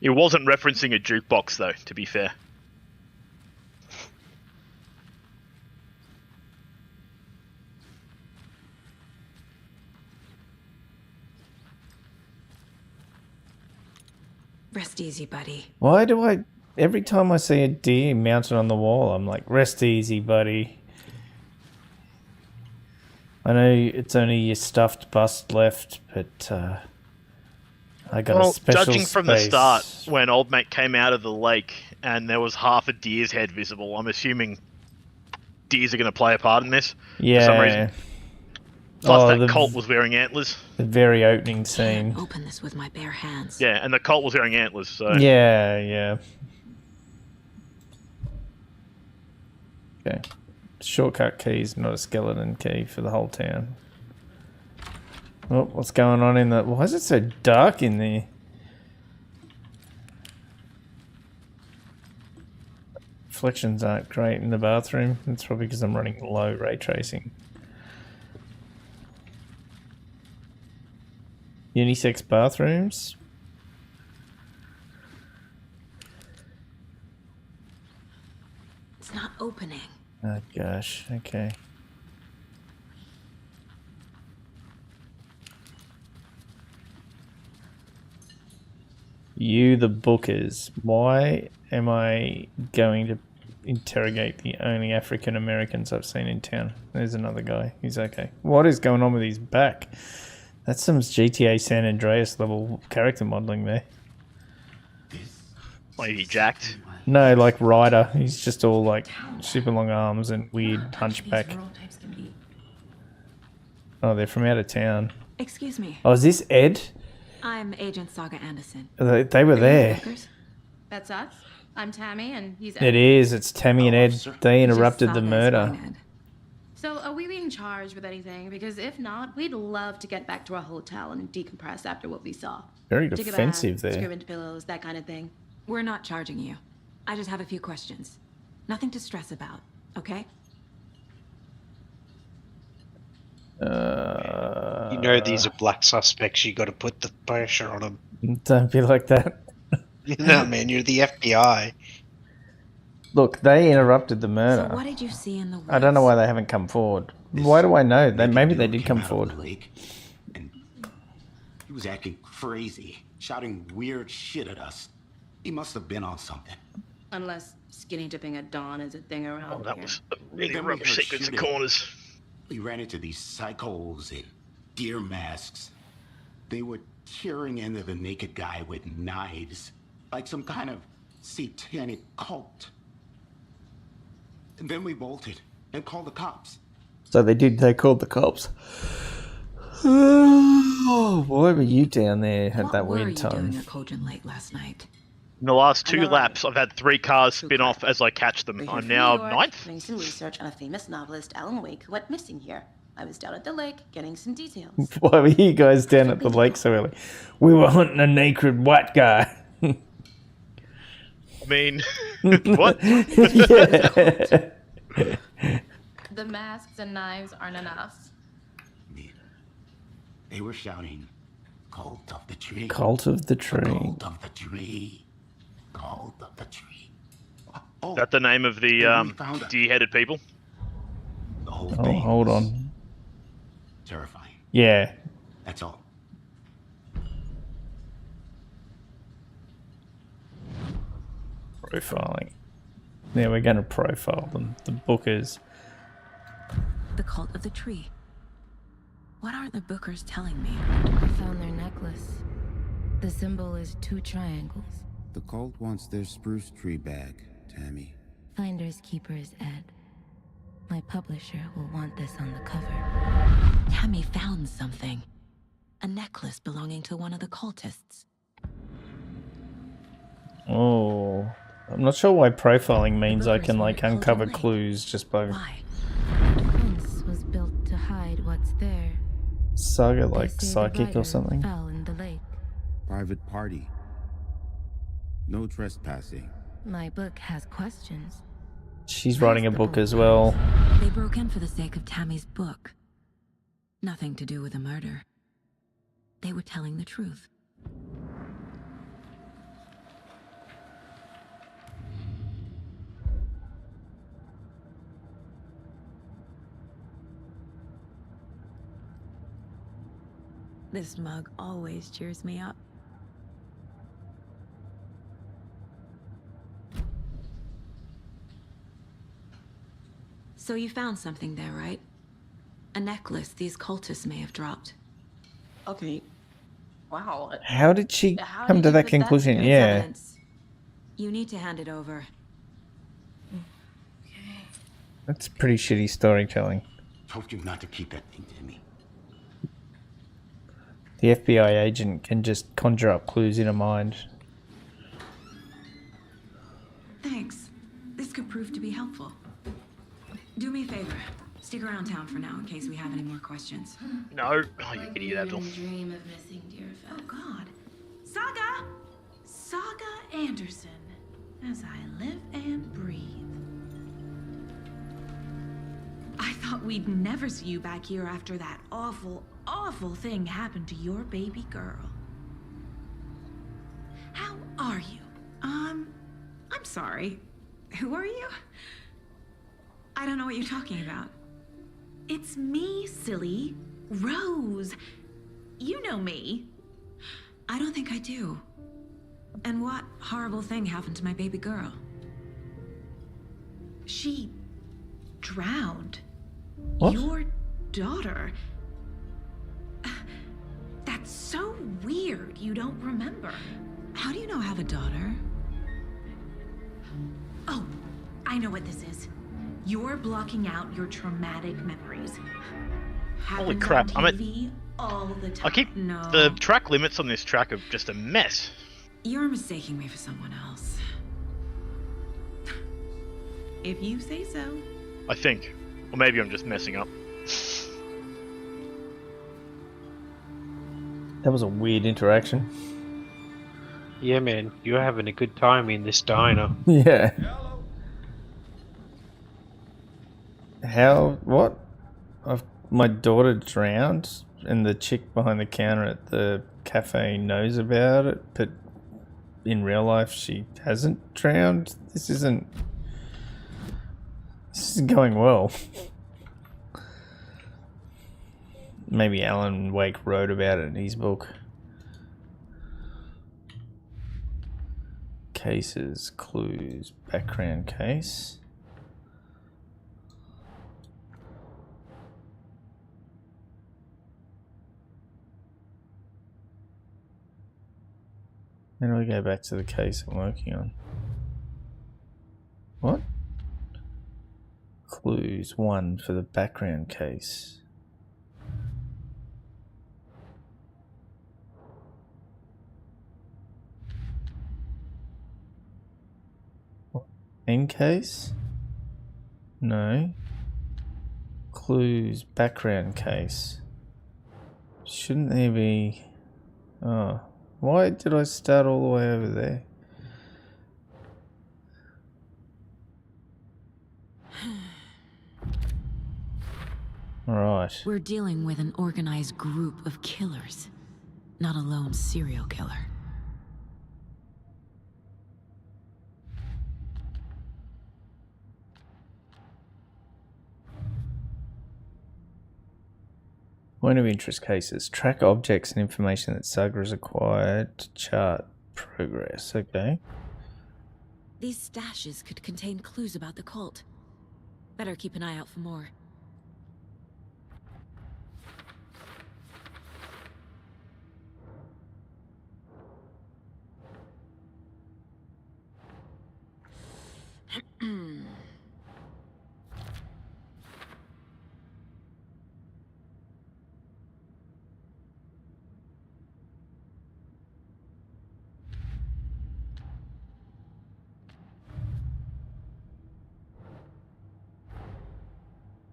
It wasn't referencing a jukebox, though, to be fair. Rest easy, buddy. Why do I... Every time I see a deer mounted on the wall, I'm like, rest easy, buddy. I know it's only your stuffed bust left, but I got a special judging from the space. start, when Old Mate came out of the lake and there was half a deer's head visible. I'm assuming deers are going to play a part in this for some reason. Plus, that cult was wearing antlers. The very opening scene. Can't open this with my bare hands. Yeah, and the cult was wearing antlers. So Yeah. Okay. Shortcut keys, not a skeleton key for the whole town. Oh, what's going on in the... Why is it so dark in there? Reflections aren't great in the bathroom. That's probably because I'm running low ray tracing. Unisex bathrooms. It's not opening. Oh gosh, okay. You the bookers. Why am I going to interrogate the only African Americans I've seen in town? There's another guy. He's okay. What is going on with his back? That's some GTA San Andreas level character modeling there. Why, he jacked? No, like Ryder. He's just all like super long arms and weird hunchback. Oh, they're from out of town. Excuse me. Oh, is this Ed? I'm Agent Saga Anderson. They were there. That's us. I'm Tammy, and he's It is. It's Tammy and Ed. They interrupted the murder. So, are we being charged with anything? Because if not, we'd love to get back to our hotel and decompress after what we saw. Very Take a defensive bath, there. Scream into pillows, that kind of thing. We're not charging you. I just have a few questions. Nothing to stress about, okay? You know these are black suspects. You got to put the pressure on them. Don't be like that. No, man, you're the FBI. Look, they interrupted the murder. So what did you see in the woods? I don't know why they haven't come forward. Why do I know? Maybe they did come forward. Lake, and he was acting crazy, shouting weird shit at us. He must have been on something. Unless skinny dipping at dawn is a thing around that here. was a really Then we rough heard sequence of shooting. corners. We ran into these psychos in deer masks. They were tearing into the naked guy with knives, like some kind of satanic cult. And then we bolted and called the cops. So they called the cops. Oh, why were you down there at that What were weird you doing time? at Cogent Lake last night? In the last 2 laps, I've had 3 cars spin off as I catch them. I'm now 9th. Doing some research on a famous novelist, Alan Wake, who went missing here. I was down at the lake getting some details. Why were you guys down at the lake so early? We were hunting a naked white guy. I mean, what? Yeah. The masks and knives aren't enough. They were shouting, "Cult of the tree. Cult of the tree. Cult of the tree. Cult of the tree." Is that the name of the deer-headed people? The whole Oh, thing hold was on. terrifying. Yeah. That's all. Profiling. Yeah, we're going to profile them. The bookers. The cult of the tree. What aren't the bookers telling me? I found their necklace. The symbol is 2 triangles. The cult wants their spruce tree back, Tammy. Finders keepers, Ed. My publisher will want this on the cover. Tammy found something. A necklace belonging to one of the cultists. Oh. I'm not sure why profiling means I can like uncover clues just by Fence was built to hide what's there. Saga They like say the psychic or writer something. Fell in the lake. Private party. No trespassing. My book has questions. She's writing a book as well. They broke in for the sake of Tammy's book. Nothing to do with the murder. They were telling the truth. This mug always cheers me up. So you found something there, right? A necklace these cultists may have dropped. Okay. Wow. How did she How come did to you that put conclusion? together? Yeah. Evidence. You need to hand it over. That's pretty shitty storytelling. Told you not to keep that thing to me. The FBI agent can just conjure up clues in her mind. Thanks. This could prove to be helpful. Do me a favor. Stick around town for now in case we have any more questions. No. Oh, you idiot, Abdul. Dream of missing dear Oh, God. Saga! Saga Anderson. As I live and breathe. I thought we'd never see you back here after that awful, awful thing happened to your baby girl. How are you? I'm sorry. Who are you? I don't know what you're talking about. It's me, silly. Rose. You know me. I don't think I do. And what horrible thing happened to my baby girl? She drowned. What? Your daughter. That's so weird you don't remember. How do you know I have a daughter? Oh, I know what this is. You're blocking out your traumatic memories. Holy Happens crap, on I'm at... TV all the time. I keep... No. The track limits on this track are just a mess. You're mistaking me for someone else. If you say so. I think. Or maybe I'm just messing up. That was a weird interaction. Yeah, man, you're having a good time in this diner. Yeah. How? What? My daughter drowned, and the chick behind the counter at the cafe knows about it, but in real life she hasn't drowned. This isn't going well. Maybe Alan Wake wrote about it in his book. Cases, clues, background case. How do we go back to the case I'm working on? What? Clues 1 for the background case. What? End case? No. Clues background case. Shouldn't there be... Oh. Why did I start all the way over there? Right. We're dealing with an organized group of killers, not a lone serial killer. Point of interest cases. Track objects and information that Saga has acquired to chart progress. Okay. These stashes could contain clues about the cult. Better keep an eye out for more.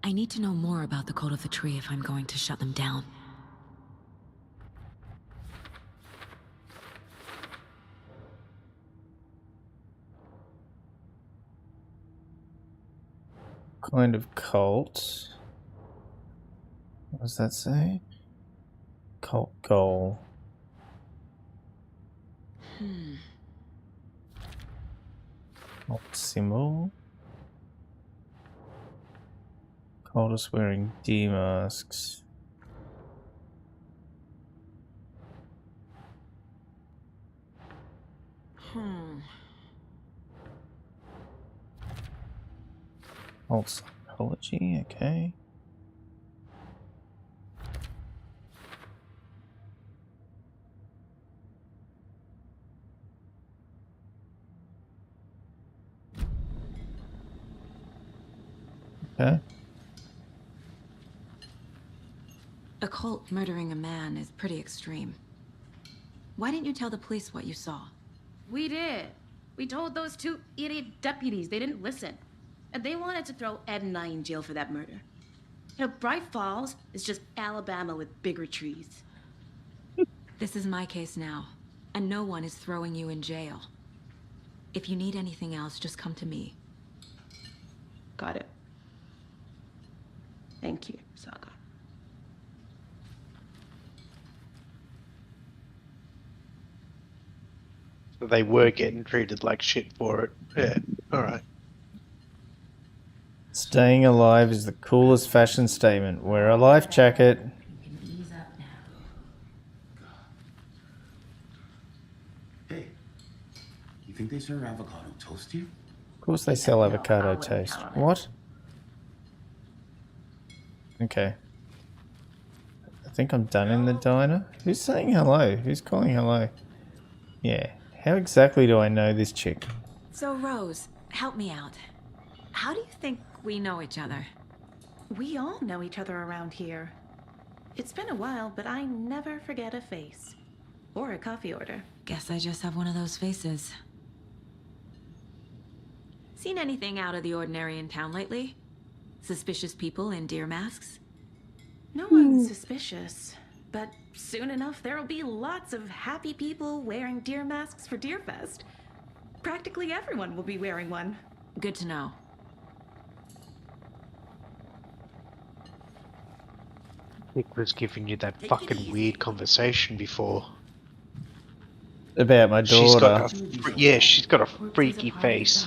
I need to know more about the Cult of the Tree if I'm going to shut them down. Kind of cult. What does that say? Cult goal. Cult symbol. Cultists wearing deer masks. Cult psychology, okay. A cult murdering a man is pretty extreme. Why didn't you tell the police what you saw? We did. We told those two idiot deputies. They didn't listen. And they wanted to throw Ed and I in jail for that murder. You know, Bright Falls is just Alabama with bigger trees. This is my case now, and no one is throwing you in jail. If you need anything else, just come to me. Got it. Thank you, Saga. So they were getting treated like shit for it. Yeah, alright. Staying alive is the coolest fashion statement. Wear a life jacket. Hey, you think they serve avocado toast here? Of course they sell avocado toast. What? Okay. I think I'm done in the diner. Who's saying hello? Who's calling hello? Yeah. How exactly do I know this chick? So, Rose, help me out. How do you think we know each other? We all know each other around here. It's been a while, but I never forget a face. Or a coffee order. Guess I just have one of those faces. Seen anything out of the ordinary in town lately? Suspicious people in deer masks? No one's suspicious. But soon enough, there'll be lots of happy people wearing deer masks for Deerfest. Practically everyone will be wearing one. Good to know. Nick was giving you that fucking weird conversation before. About my daughter. She's got a freaky face.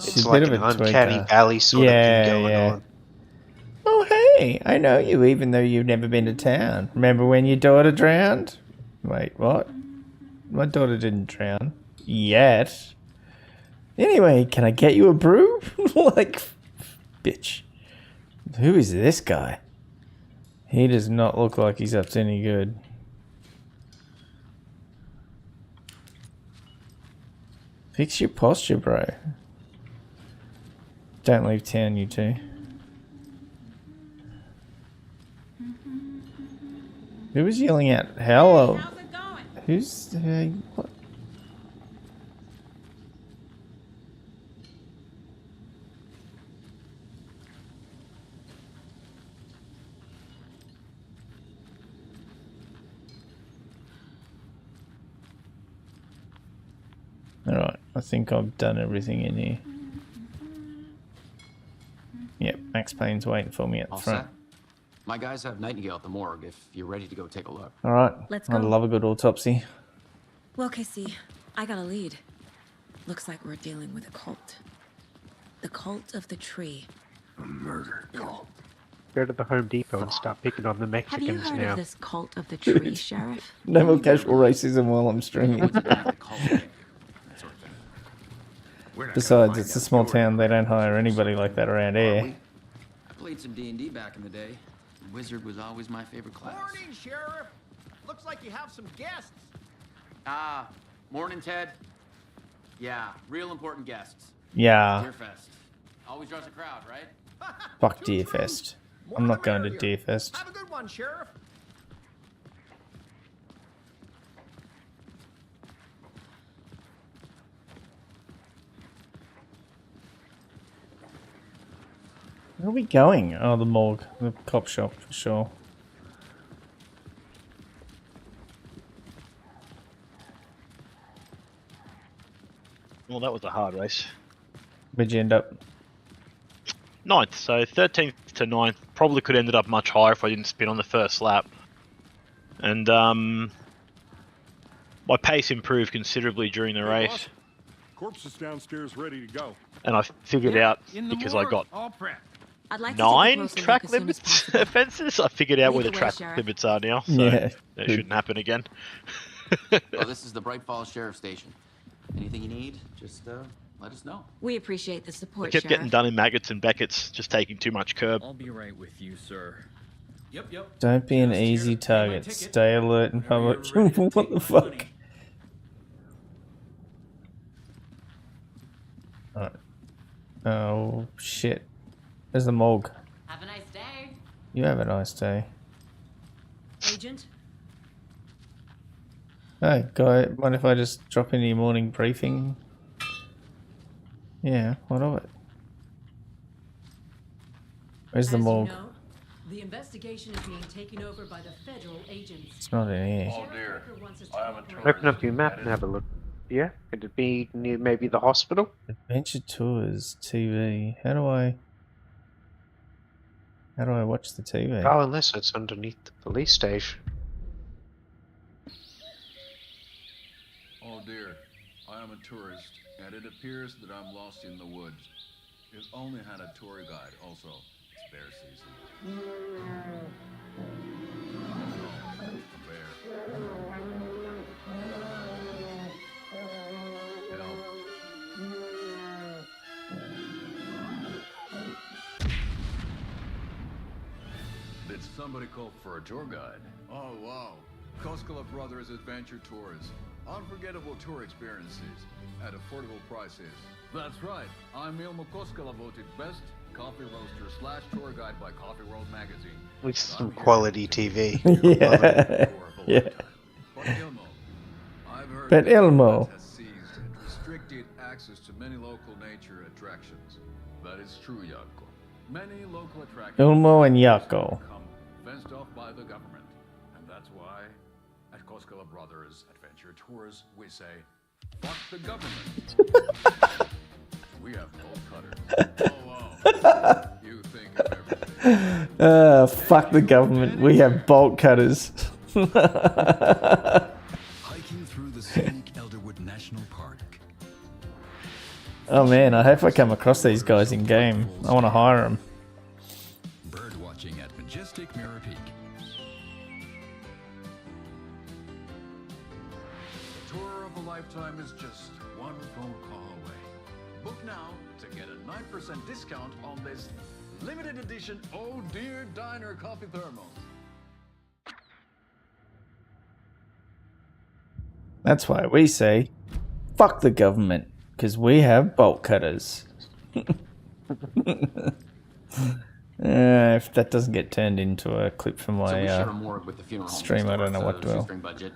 She's It's a like bit an of a uncanny tweaker. valley sort of thing going on. Oh, hey, I know you even though you've never been to town. Remember when your daughter drowned? Wait, what? My daughter didn't drown. Yet. Anyway, can I get you a brew? Like, bitch. Who is this guy? He does not look like he's up to any good. Fix your posture, bro. Don't leave town, you two. Who was yelling out, hello? How's it going? Who's, what? Alright, I think I've done everything in here. Yep, Max Payne's waiting for me at the All front. set? My guys have Nightingale at the morgue if you're ready to go take a look. Alright, Let's I go. love a good autopsy. Well, Casey, I got a lead. Looks like we're dealing with a cult. The cult of the tree. A murder cult. Go to the Home Depot and start picking on the Have you Mexicans heard now. of this cult of the tree, Sheriff? No more casual racism while I'm streaming. Besides, it's a small town. They don't hire anybody like that around here. I played some D&D back in the day. Wizard was always my favorite class. Morning, Sheriff. Looks like you have some guests. Ah, morning, Ted. Yeah, real important guests. Yeah. Deerfest. Always draws a crowd, right? Fuck Deerfest. I'm not going to Deerfest. Have a good one, Sheriff. Where are we going? Oh, the morgue. The cop shop, for sure. Well, that was a hard race. Where'd you end up? 9th, so 13th to 9th. Probably could have ended up much higher if I didn't spin on the first lap. And my pace improved considerably during the race. Boss, corpse is downstairs ready to go. And I figured out, because I got All prep. I'd like to take a 9 closer look track as soon as limits possible. offences, I figured out where Lead the the way, track Sheriff. limits are now. So Yeah, that good. shouldn't happen again. Well, this is the Bright Falls Sheriff Station. Anything you need, just let us know. We appreciate the I support, kept Sheriff. getting done in maggots and Beckett's, just taking too much curb. I'll be right with you, sir. Yep. Don't be an easy target. Stay alert in public. What the fuck? Alright. Oh, shit. There's the morgue. Have a nice day. You have a nice day. Agent? Hey, guy, mind if I just drop into your morning briefing? Yeah, what of it? Where's the As you morgue? know, the investigation is being taken over by the federal agents. It's not in here. Oh dear. Open up your map and have a look. Yeah, could it be near maybe the hospital? Adventure Tours TV. How do I watch the TV? Oh, unless it's underneath the police station. Oh dear, I am a tourist, and it appears that I'm lost in the woods. We've only had a tour guide, also. It's bear season. Oh, a bear. Did somebody call for a tour guide? Oh wow, Koskela Brothers Adventure Tours. Unforgettable tour experiences at affordable prices. That's right, I'm Ilmo Koskela, voted best coffee roaster / tour guide by Coffee World magazine. With some quality TV. Yeah. Yeah. But Ilmo, I've heard But that Ilmo. has seized and restricted access to many local nature attractions. That is true, Jaakko. Many local attractions Ilmo and Jaakko. become fenced off by the government. And that's why at Koskela Brothers Adventure Tours we say, fuck the government. We have bolt cutters. Oh wow. You think of everything. Fuck the government. We have bolt cutters. Hiking through the scenic Elderwood National Park. Oh man, I hope I come across these guys in game. I want to hire them. Bird watching at majestic Mirror Peak. The tour of a lifetime is just one phone call away. Book now to get a 9% discount on this limited edition Oh Dear Diner coffee thermos. That's why we say, fuck the government, because we have bolt cutters. If that doesn't get turned into a clip for So we my share a morgue with the funeral home stream, I don't know what will. shoestring budget.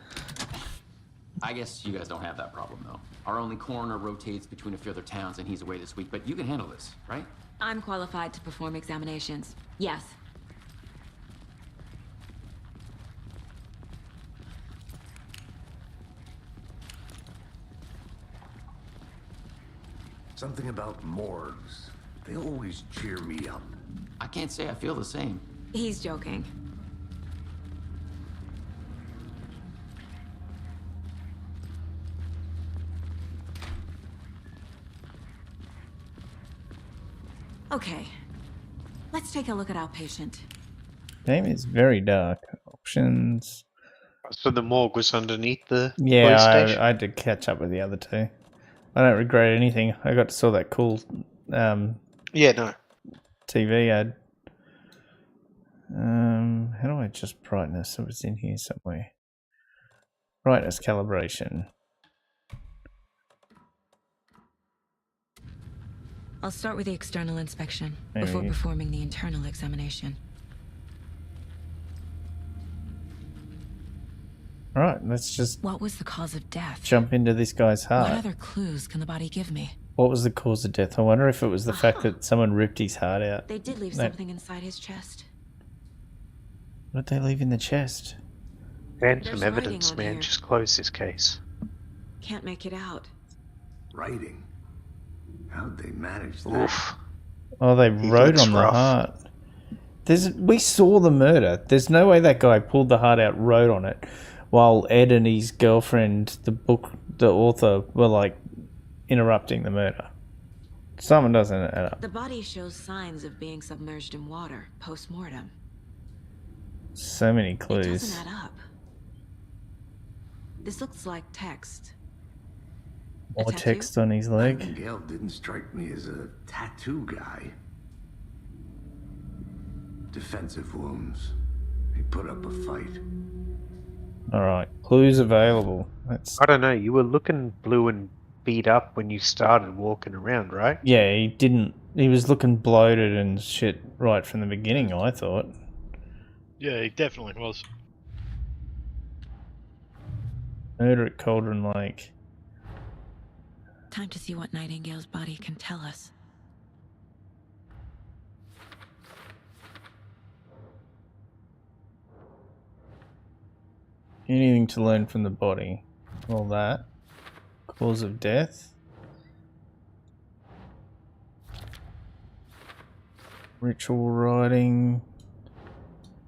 I guess you guys don't have that problem though. Our only coroner rotates between a few other towns, and he's away this week. But you can handle this, right? I'm qualified to perform examinations. Yes. Something about morgues. They always cheer me up. I can't say I feel the same. He's joking. Okay. Let's take a look at our patient. Game is very dark. Options. So the morgue was underneath the police Yeah, station? I had to catch up with the other two. I don't regret anything. I got to saw that cool Yeah, no. TV ad. How do I adjust brightness? It was in here somewhere. Brightness calibration. I'll start with the external inspection There before you go. performing the internal examination. Right, let's just What was the cause of death? jump into this guy's What heart. other clues can the body give me? What was the cause of death? I wonder if it was the fact that someone ripped his heart out. They did leave That- something inside his chest. What did they leave in the chest? And There's some writing evidence, on man. here. Just close this case. Can't make it out. Writing? How'd they manage that? Oof. Oh, they He wrote looks on the rough. heart. We saw the murder. There's no way that guy pulled the heart out, wrote on it, while Ed and his girlfriend, the author, were like interrupting the murder. Something doesn't add up. The body shows signs of being submerged in water post-mortem. So many It clues. doesn't add up. This looks like text. More tattoo? text on his leg. Gale didn't strike me as a tattoo guy. Defensive wounds. He put up a fight. Alright, clues available. That's I don't know. You were looking blue and beat up when you started walking around, right? Yeah, he was looking bloated and shit right from the beginning, I thought. Yeah, he definitely was. Murder at Cauldron Lake. Time to see what Nightingale's body can tell us. Anything to learn from the body? All that. Cause of death. Ritual writing.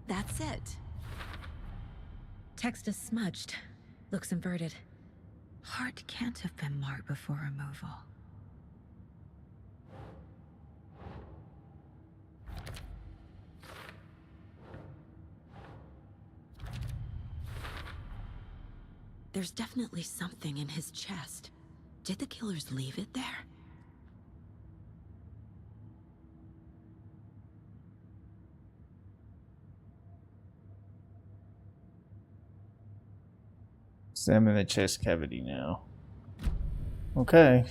That's it. Text is smudged. Looks inverted. Heart can't have been marked before removal. There's definitely something in his chest. Did the killers leave it there? Examine the chest cavity now. Okay.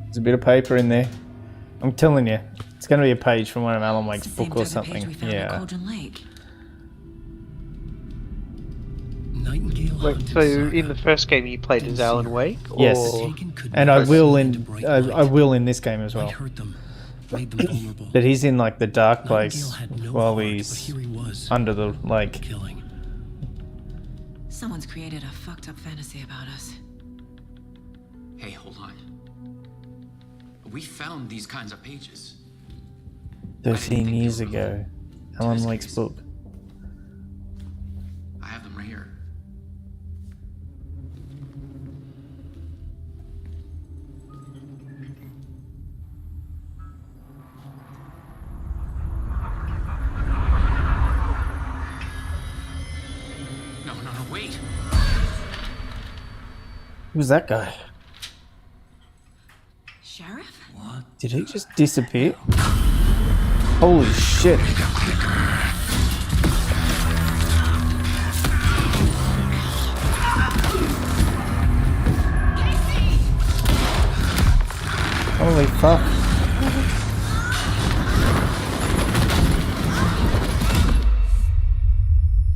There's a bit of paper in there. I'm telling you, it's going to be a page from one of Alan Wake's book or something. Yeah. Wait, so in the first game you played as Alan Wake? Or... Yes, and I will in this game as well. But he's in like the dark place while he's under the lake. Someone's created a fucked up fantasy about us. Hey, hold on. We found these kinds of pages. 13 years ago. Alan Wake's book. I have them right here. No, wait. Who's that guy? Sheriff? What? Did he just disappear? Holy shit. Holy fuck.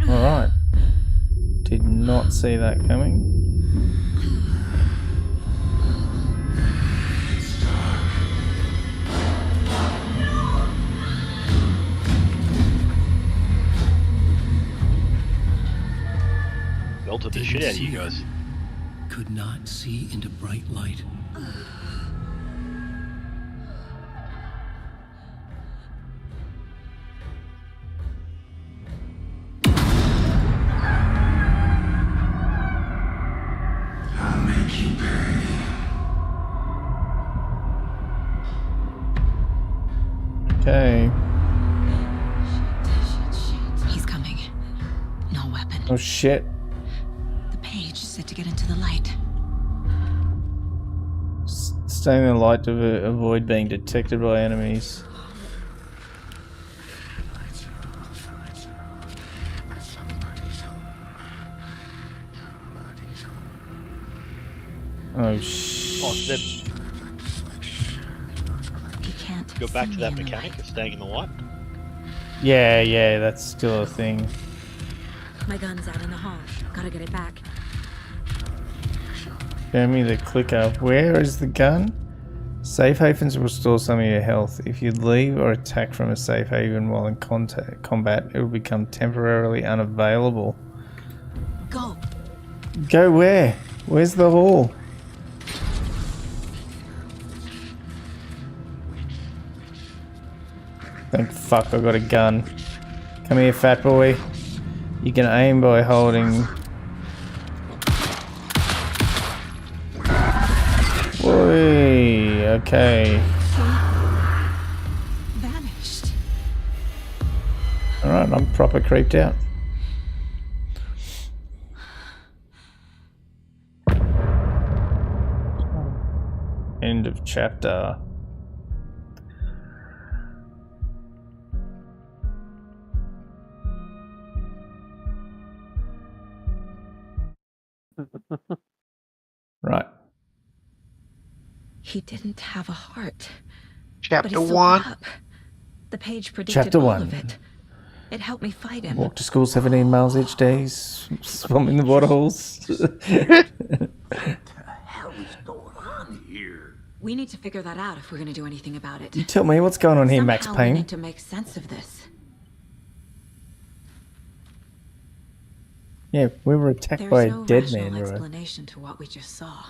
Alright. Did not see that coming. Melted the shit out of you guys. Could not see into bright light. I'll make you burn. Okay. He's coming. No weapon. Oh shit. The page said to get into the light. Stay in the light to avoid being detected by enemies. Oh shit. Oh, then He can't go back see to me that in the mechanic light. of staying in the light. Yeah, that's still a thing. My gun's out in the hall. Gotta get it back. Show me the clicker. Where is the gun? Safe havens restore some of your health. If you leave or attack from a safe haven while in combat, it will become temporarily unavailable. Go. Go where? Where's the hall? Thank fuck I got a gun. Come here, fat boy. You can aim by holding... Oi, okay. Vanished. Alright, I'm proper creeped out. End of chapter. didn't have a heart. Chapter But he still 1. got up. The page predicted Chapter all 1. of it. It helped me fight him. Walk to school 17 miles each day, swim in the waterholes. We need to figure that out if we're going to do anything about it. You tell me what's going on here, Max Somehow we Payne. need to make sense of this. Yeah, we were attacked There's by a no dead rational man, right? explanation to what we just saw.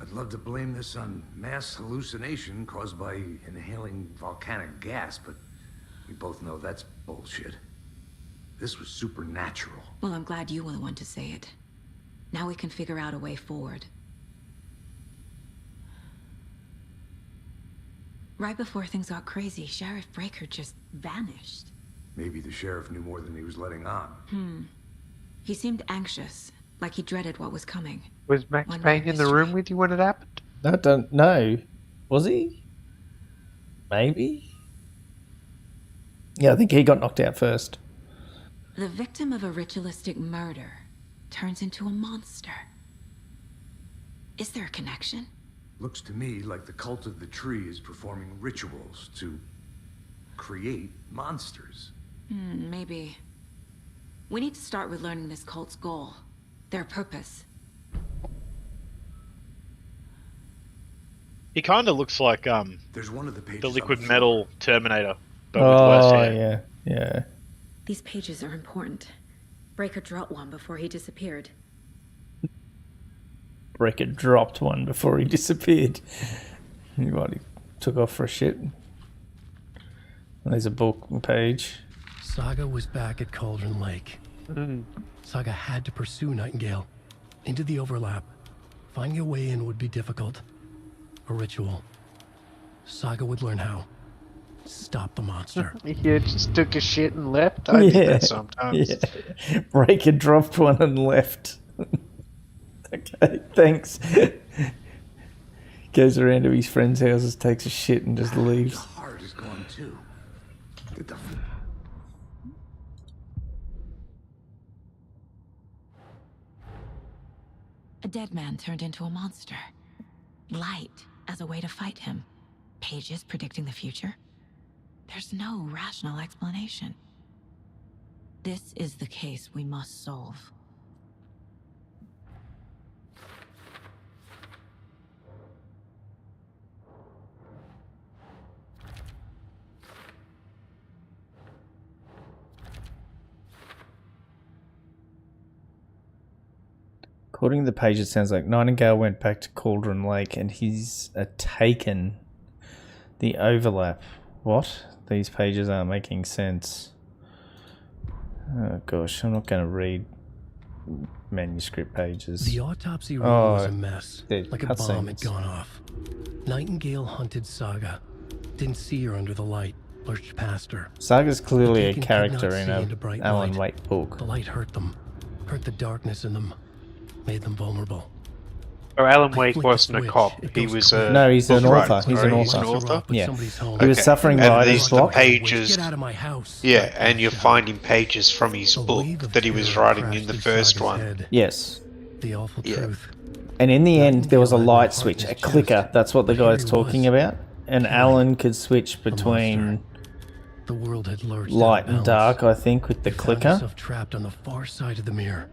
I'd love to blame this on mass hallucination caused by inhaling volcanic gas, but we both know that's bullshit. This was supernatural. Well, I'm glad you were the one to say it. Now we can figure out a way forward. Right before things got crazy, Sheriff Breaker just vanished. Maybe the sheriff knew more than he was letting on. He seemed anxious, like he dreaded what was coming. Was Max One Payne more in the room with you when it happened? I don't know. Was he? Maybe? Yeah, I think he got knocked out first. The victim of a ritualistic murder turns into a monster. Is there a connection? Looks to me like the cult of the tree is performing rituals to create monsters. Maybe. We need to start with learning this cult's goal. Their purpose. He kind of looks like There's one of the pages the on liquid the metal Terminator, but with less hair. yeah. These pages are important. Breaker dropped one before he disappeared. Breaker dropped one before he disappeared. He took off for a shit. There's a book page. Saga was back at Cauldron Lake. Saga had to pursue Nightingale into the overlap. Finding a way in would be difficult. A ritual. Saga would learn how. Stop the monster. Yeah, just took a shit and left. I do that sometimes. Yeah. Breaker dropped one and left. Okay, thanks. Goes around to his friends' houses, takes a shit and just leaves. The heart is gone too. Did the A dead man turned into a monster. Light as a way to fight him. Pages predicting the future. There's no rational explanation. This is the case we must solve. According to the page, it sounds like Nightingale went back to Cauldron Lake and he's taken the overlap. What? These pages aren't making sense. Oh gosh, I'm not going to read manuscript pages. The autopsy room was a mess, like a bomb had gone off. Nightingale hunted Saga. Didn't see her under the light, lurched past her. Saga's clearly a Deacon could character not in see a into bright Alan light. Wake book. The light hurt them, hurt the darkness in them, made them vulnerable. Oh, Alan Wake wasn't a cop. He was a... No, he's an author. Right. He's an He's author. an author? Yeah. Home. He was suffering and writer's these are block. the pages... Get out of my house. Yeah, and you're finding pages from his book that he was writing in the first one. Yes. The awful truth. And in the end, there was a light switch, a clicker. That's what the guy's talking about. And Alan could switch between The world had lurched light out of and balance. dark, I think, with the He found clicker. himself trapped on the far side of the mirror.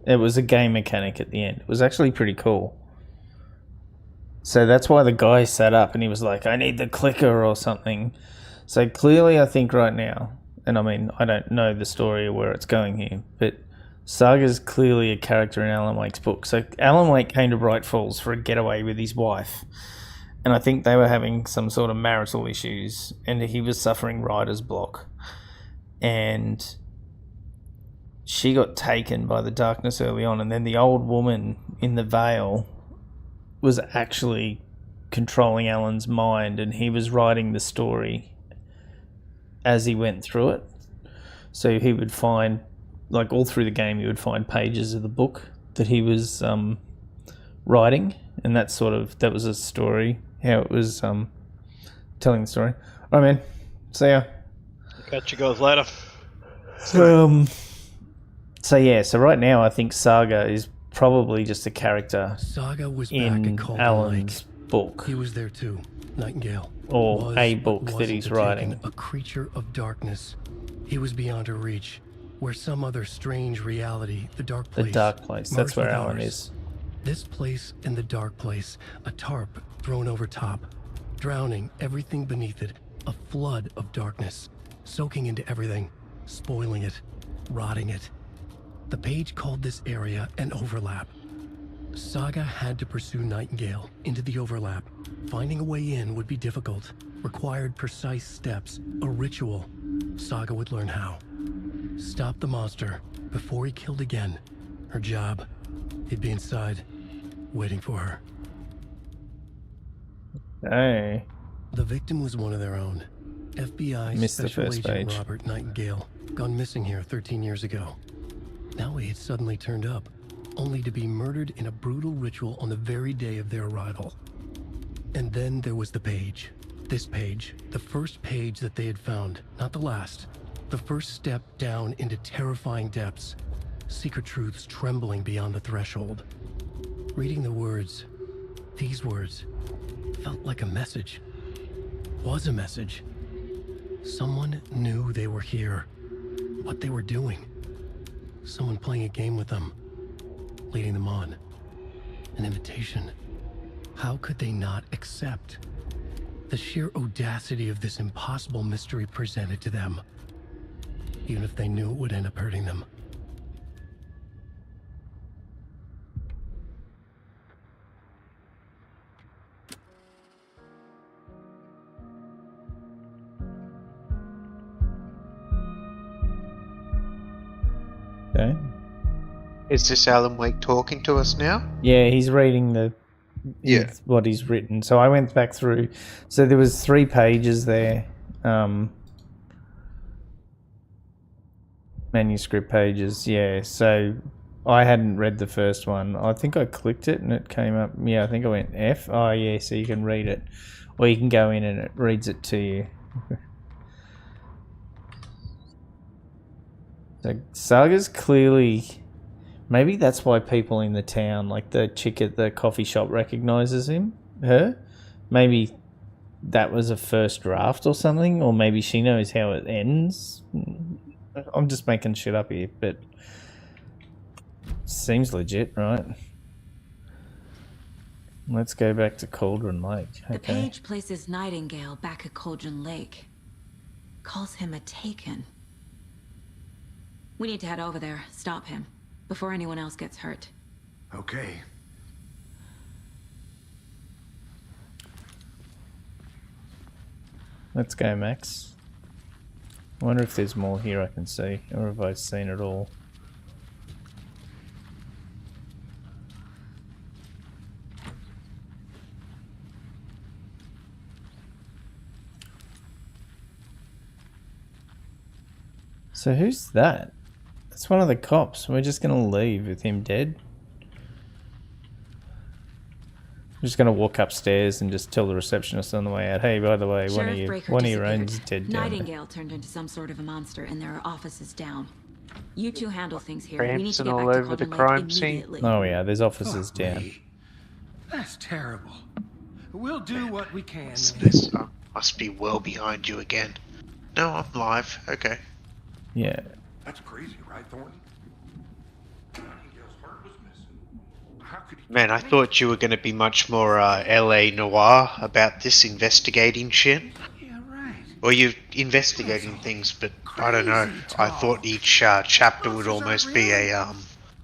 It was a game mechanic at the end. It was actually pretty cool. So that's why the guy sat up and he was like, I need the clicker or something. So clearly I think right now, and I mean, I don't know the story or where it's going here, but Saga's clearly a character in Alan Wake's book. So Alan Wake came to Bright Falls for a getaway with his wife. And I think they were having some sort of marital issues and he was suffering writer's block. And she got taken by the darkness early on, and then the old woman in the veil was actually controlling Alan's mind, and he was writing the story as he went through it. So he would find, like all through the game, he would find pages of the book that he was writing, and that was a story, how it was telling the story. All right, man. See ya. Catch you guys later. So yeah, so right now I think Saga is probably just a character Saga was back in at Cauldron Alan's book. He was there too, Nightingale. Or Was, a but book that wasn't he's a writing. Taken, a creature of darkness. He was beyond her reach, where some other strange reality, the dark place. The dark place, that's merged where with Alan ours. is. This place and the dark place, a tarp thrown over top, drowning everything beneath it, a flood of darkness, soaking into everything, spoiling it, rotting it. The page called this area an overlap. Saga had to pursue Nightingale into the overlap. Finding a way in would be difficult, required precise steps, a ritual. Saga would learn how. Stop the monster before he killed again. Her job, he'd be inside, waiting for her. Hey. The victim was one of their own. FBI Missed the Special first Agent page. Robert Nightingale, gone missing here 13 years ago. Now he had suddenly turned up, only to be murdered in a brutal ritual on the very day of their arrival. And then there was the page. This page, the first page that they had found, not the last. The first step down into terrifying depths. Secret truths trembling beyond the threshold. Reading the words, these words, felt like a message. Was a message. Someone knew they were here. What they were doing. Someone playing a game with them. Leading them on. An invitation. How could they not accept? The sheer audacity of this impossible mystery presented to them. Even if they knew it would end up hurting them. Okay. Is this Alan Wake talking to us now? Yeah, he's reading the what he's written. So I went back through. So there was 3 pages there, manuscript pages. Yeah. So I hadn't read the first one. I think I clicked it and it came up. Yeah, I think I went F. Oh yeah, so you can read it, or you can go in and it reads it to you. So Saga's clearly. Maybe that's why people in the town, like the chick at the coffee shop, recognizes her. Maybe that was a first draft or something, or maybe she knows how it ends. I'm just making shit up here, but seems legit, right? Let's go back to Cauldron Lake. Okay. The page places Nightingale back at Cauldron Lake. Calls him a Taken. We need to head over there, stop him. Before anyone else gets hurt. Okay. Let's go, Max. I wonder if there's more here I can see, or have I seen it all? So who's that? That's one of the cops. We're just gonna leave with him dead. I'm just gonna walk upstairs and just tell the receptionist on the way out, hey, by the way, one of your own's dead down there. Nightingale turned into some sort of a monster and there are offices down. You two handle things here. Cramps We need to and get all back to over the Cauldron crime Lake scene. immediately. Oh yeah, there's officers down. That's terrible. We'll do what we can. This must be well behind you again. No, I'm live. Okay. Yeah. That's crazy, right, Thornton? Nightingale's heart was missing. How could he... Man, I thought you were going to be much more LA noir about this investigating shit. Yeah, right. Or you're investigating things, but I don't know. I thought each chapter would almost be a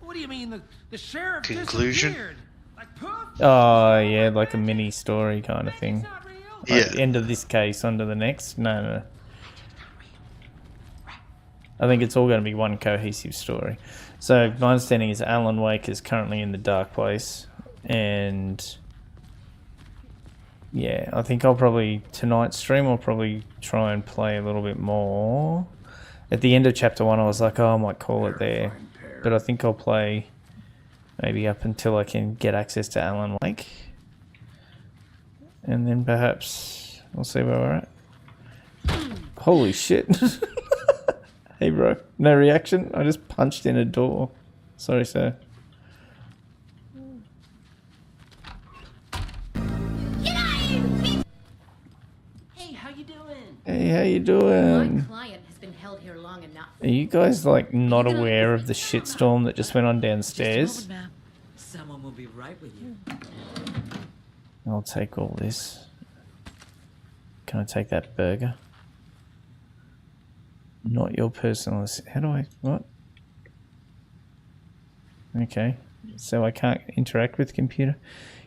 What do you mean the sheriff conclusion. disappeared? Like poof? Oh yeah, like a mini story kind of thing. Yeah. Like end of this case, on to the next. No. I think it's all going to be one cohesive story. So my understanding is Alan Wake is currently in the dark place, and yeah, I think I'll probably tonight's stream I'll probably try and play a little bit more. At the end of chapter 1 I was like, oh, I might call it there, but I think I'll play maybe up until I can get access to Alan Wake, and then perhaps we'll see where we're at. Holy shit. Hey bro, no reaction? I just punched in a door. Sorry sir. Hey, how you doing? My client has been held here long enough. Are you guys like not aware of the shitstorm that just went on downstairs? Just a moment, ma'am. Someone will be right with you. I'll take all this. Can I take that burger? Not your personal. How do I? What? Okay, so I can't interact with the computer.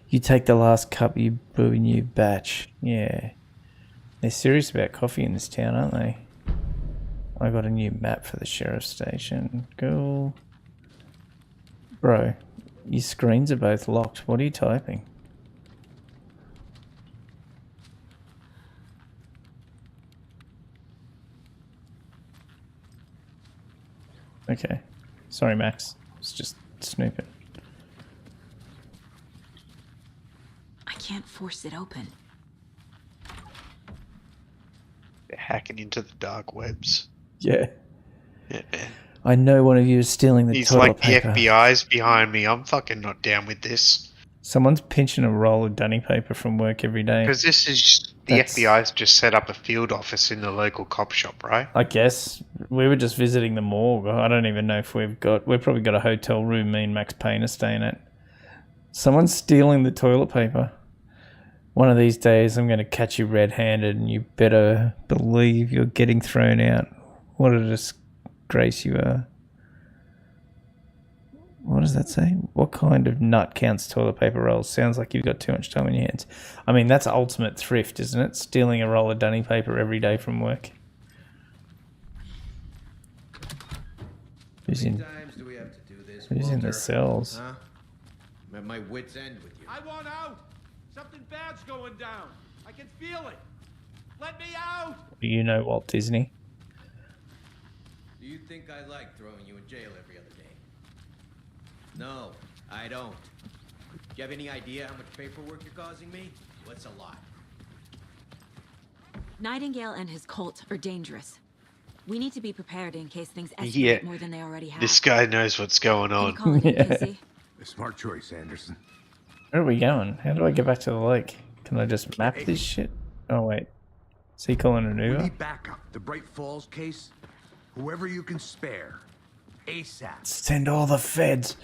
You take the last cup, you brew a new batch. Yeah, they're serious about coffee in this town, aren't they? I got a new map for the sheriff's station. Cool. Bro, your screens are both locked. What are you typing? Okay. Sorry, Max. It's just snooping. I can't force it open. They're hacking into the dark webs. Yeah. Yeah. I know one of you is stealing the He's toilet like paper. the FBI's behind me. I'm fucking not down with this. Someone's pinching a roll of dunny paper from work every day. Because this is the FBI's just set up a field office in the local cop shop, right? I guess we were just visiting the morgue. I don't even know if we've probably got a hotel room me and Max Payne are staying at. Someone's stealing the toilet paper. One of these days I'm going to catch you red-handed and you better believe you're getting thrown out. What a disgrace you are. What does that say? What kind of nut counts toilet paper rolls? Sounds like you've got too much time in your hands. I mean, that's ultimate thrift, isn't it? Stealing a roll of dunny paper every day from work. Who's in the cells? Huh? I'm at my wit's end with you. I want out! Something bad's going down. I can feel it. Let me out! Do you know Walt Disney? Do you think I like throwing you in jail every other day? No, I don't. Do you have any idea how much paperwork you're causing me? What's a lot? Nightingale and his cult are dangerous. We need to be prepared in case things escalate Yeah. more than they already have. This guy knows what's going on. Call it in, Casey. A smart choice, Anderson. Where are we going? How do I get back to the lake? Can I just map this shit? Oh, wait. Is he calling an We Uber? need backup. The Bright Falls case. Whoever you can spare. ASAP. Send all the feds.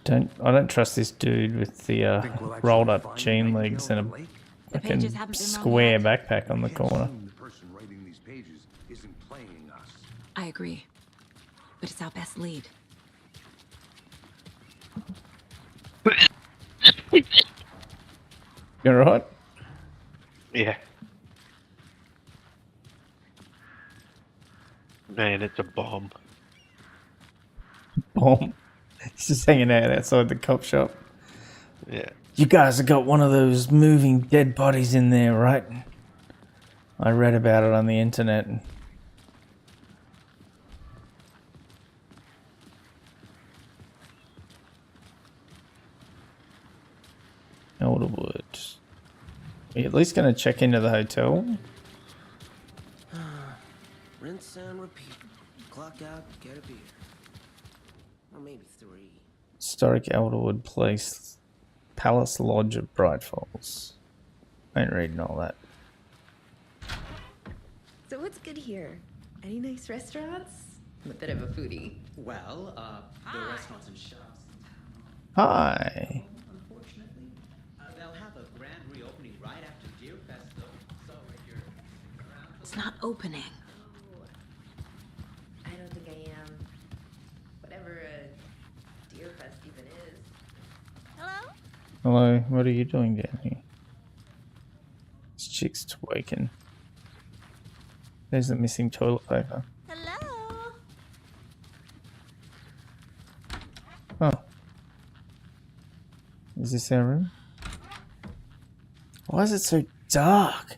I don't trust this dude with the rolled up jean legs and a fucking square backpack on the corner. The person writing these pages isn't playing us. I agree. But it's our best lead. You alright? Yeah. Man, it's a bomb. Bomb. He's just hanging out outside the cop shop. Yeah. You guys have got one of those moving dead bodies in there, right? I read about it on the internet. Elderwood. Are you at least going to check into the hotel? Rinse and repeat. Clock out, get a beer. Or maybe 3. Historic Elderwood Place, Palace Lodge of Bright Falls. I ain't reading all that. So what's good here? Any nice restaurants? I'm a bit of a foodie. Well, the restaurants and shops. Hi. Unfortunately, they'll have a grand reopening right after Deer Fest, though. So if you're around, It's not opening. I don't think I am. Whatever a Deer Fest even is. Hello? Hello, what are you doing down here? This chick's waking. There's the missing toilet paper. Hello? Oh. Is this our room? Why is it so dark?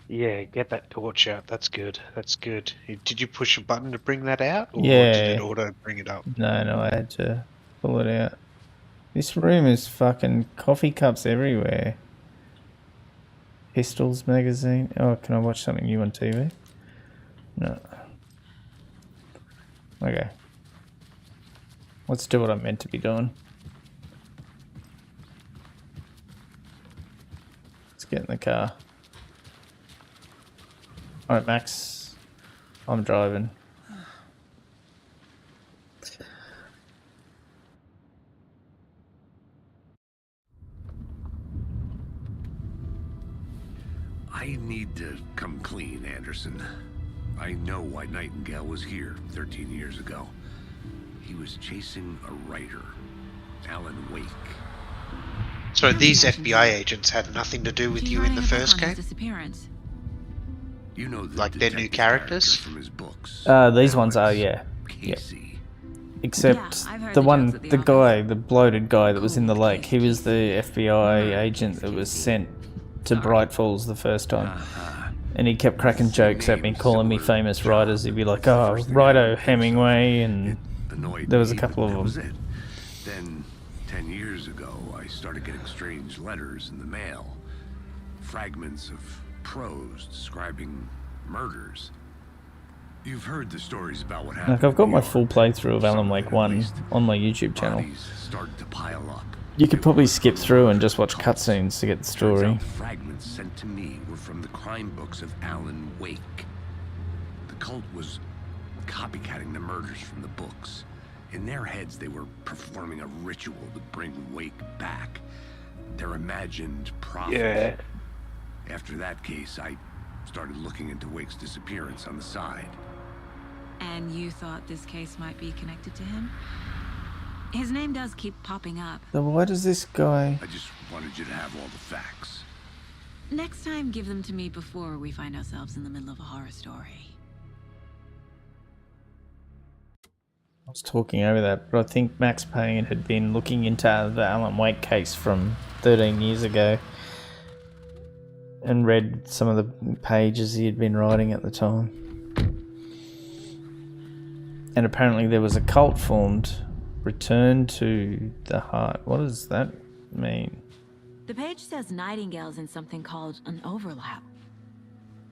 Yeah, get that torch out. That's good. That's good. Did you push a button to bring that out? Or Yeah. did it auto bring it up? No, I had to pull it out. This room is fucking coffee cups everywhere. Pistols magazine. Oh, can I watch something new on TV? No. Okay. Let's do what I'm meant to be doing. Let's get in the car. Alright, Max. I'm driving. I need to come clean, Anderson. I know why Nightingale was here 13 years ago. He was chasing a writer, Alan Wake. So these FBI agents had nothing to do with you in the first game? You know, like they're new characters from his books. These ones are, yeah. Except the guy, the bloated guy that was in the lake, he was the FBI agent that was sent to Bright Falls the first time. And he kept cracking jokes at me, calling me famous writers. He'd be like, oh, Righto Hemingway, and there was a couple of them. Then, 10 years ago, I started getting strange letters in the mail. Fragments of prose describing murders. You've heard the stories about what happened. Like, I've got my full playthrough of Alan Wake 1 on my YouTube channel. Started to pile up. You could probably skip through and just watch cutscenes to get the story. The fragments sent to me were from the crime books of Alan Wake. The cult was copycatting the murders from the books. In their heads, they were performing a ritual to bring Wake back. Their imagined prophet. Yeah. After that case, I started looking into Wake's disappearance on the side. And you thought this case might be connected to him? His name does keep popping up. So why does this guy... I just wanted you to have all the facts. Next time, give them to me before we find ourselves in the middle of a horror story. I was talking over that, but I think Max Payne had been looking into the Alan Wake case from 13 years ago and read some of the pages he had been writing at the time. And apparently there was a cult formed, Return to the Heart. What does that mean? The page says Nightingale's in something called an overlap.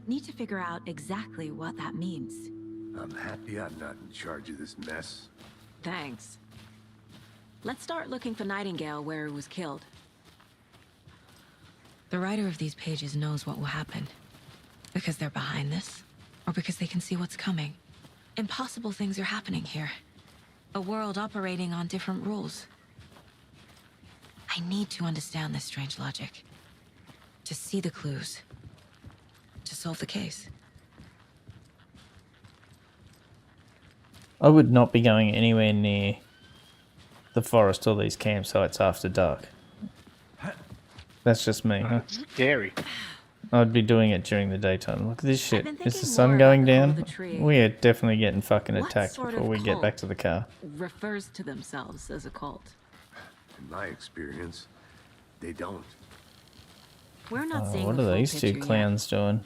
Need to figure out exactly what that means. I'm happy I'm not in charge of this mess. Thanks. Let's start looking for Nightingale where he was killed. The writer of these pages knows what will happen. Because they're behind this, or because they can see what's coming. Impossible things are happening here. A world operating on different rules. I need to understand this strange logic. To see the clues. To solve the case. I would not be going anywhere near the forest or these campsites after dark. That's just me. Huh? Scary. I'd be doing it during the daytime. Look at this shit. Is the sun going down? We are definitely getting fucking attacked before we get back to the car. Refers to themselves as a cult. In my experience, they don't. We're not seeing what the are full these two picture clowns doing?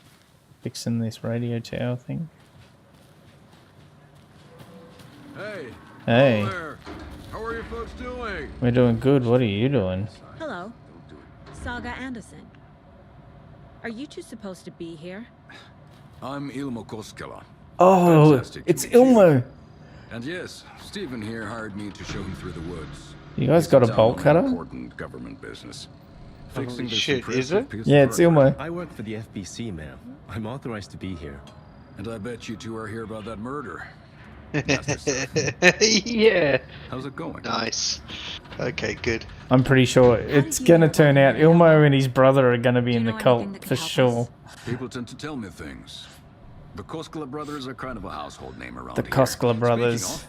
Fixing this radio tower thing? Hey. Hey. Hello there. How are you folks doing? We're doing good. What are you doing? Hello. Saga Anderson. Are you two supposed to be here? I'm Ilmo Koskela. Oh, Fantastic to it's meet you. Ilmo. And yes, Stephen here hired me to show him through the woods. You guys got a bolt cutter? Important government business. Fixing this shit, is impressive it? piece Yeah, of it's hardware. Ilmo. I work for the FBC, ma'am. I'm authorized to be here. And I bet you two are here about that murder. Yeah. How's it going? Nice. Okay, good. I'm pretty sure it's gonna turn out Ilmo and his brother are gonna be in the cult for sure. People tend to tell me things. The Koskela brothers are kind of a household name around The here. Koskela brothers. Speaking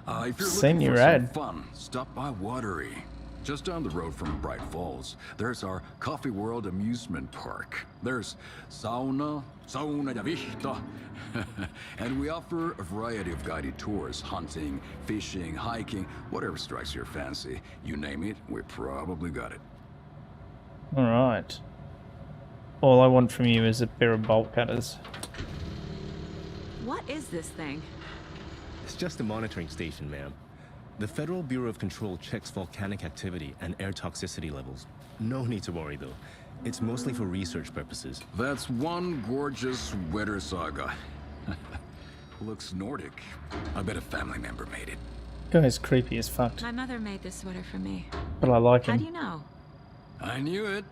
of, if you're Seen looking you for some rad. fun, stop by Watery. Just down the road from Bright Falls, there's our Coffee World amusement park. There's sauna de vista, and we offer a variety of guided tours, hunting, fishing, hiking, whatever strikes your fancy. You name it, we probably got it. Alright. All I want from you is a pair of bolt cutters. What is this thing? It's just a monitoring station, ma'am. The Federal Bureau of Control checks volcanic activity and air toxicity levels. No need to worry, though. It's mostly for research purposes. That's one gorgeous sweater saga. Looks Nordic. I bet a family member made it. Guy's creepy as fuck. My mother made this sweater for me. But I like How him. do you know? I knew it.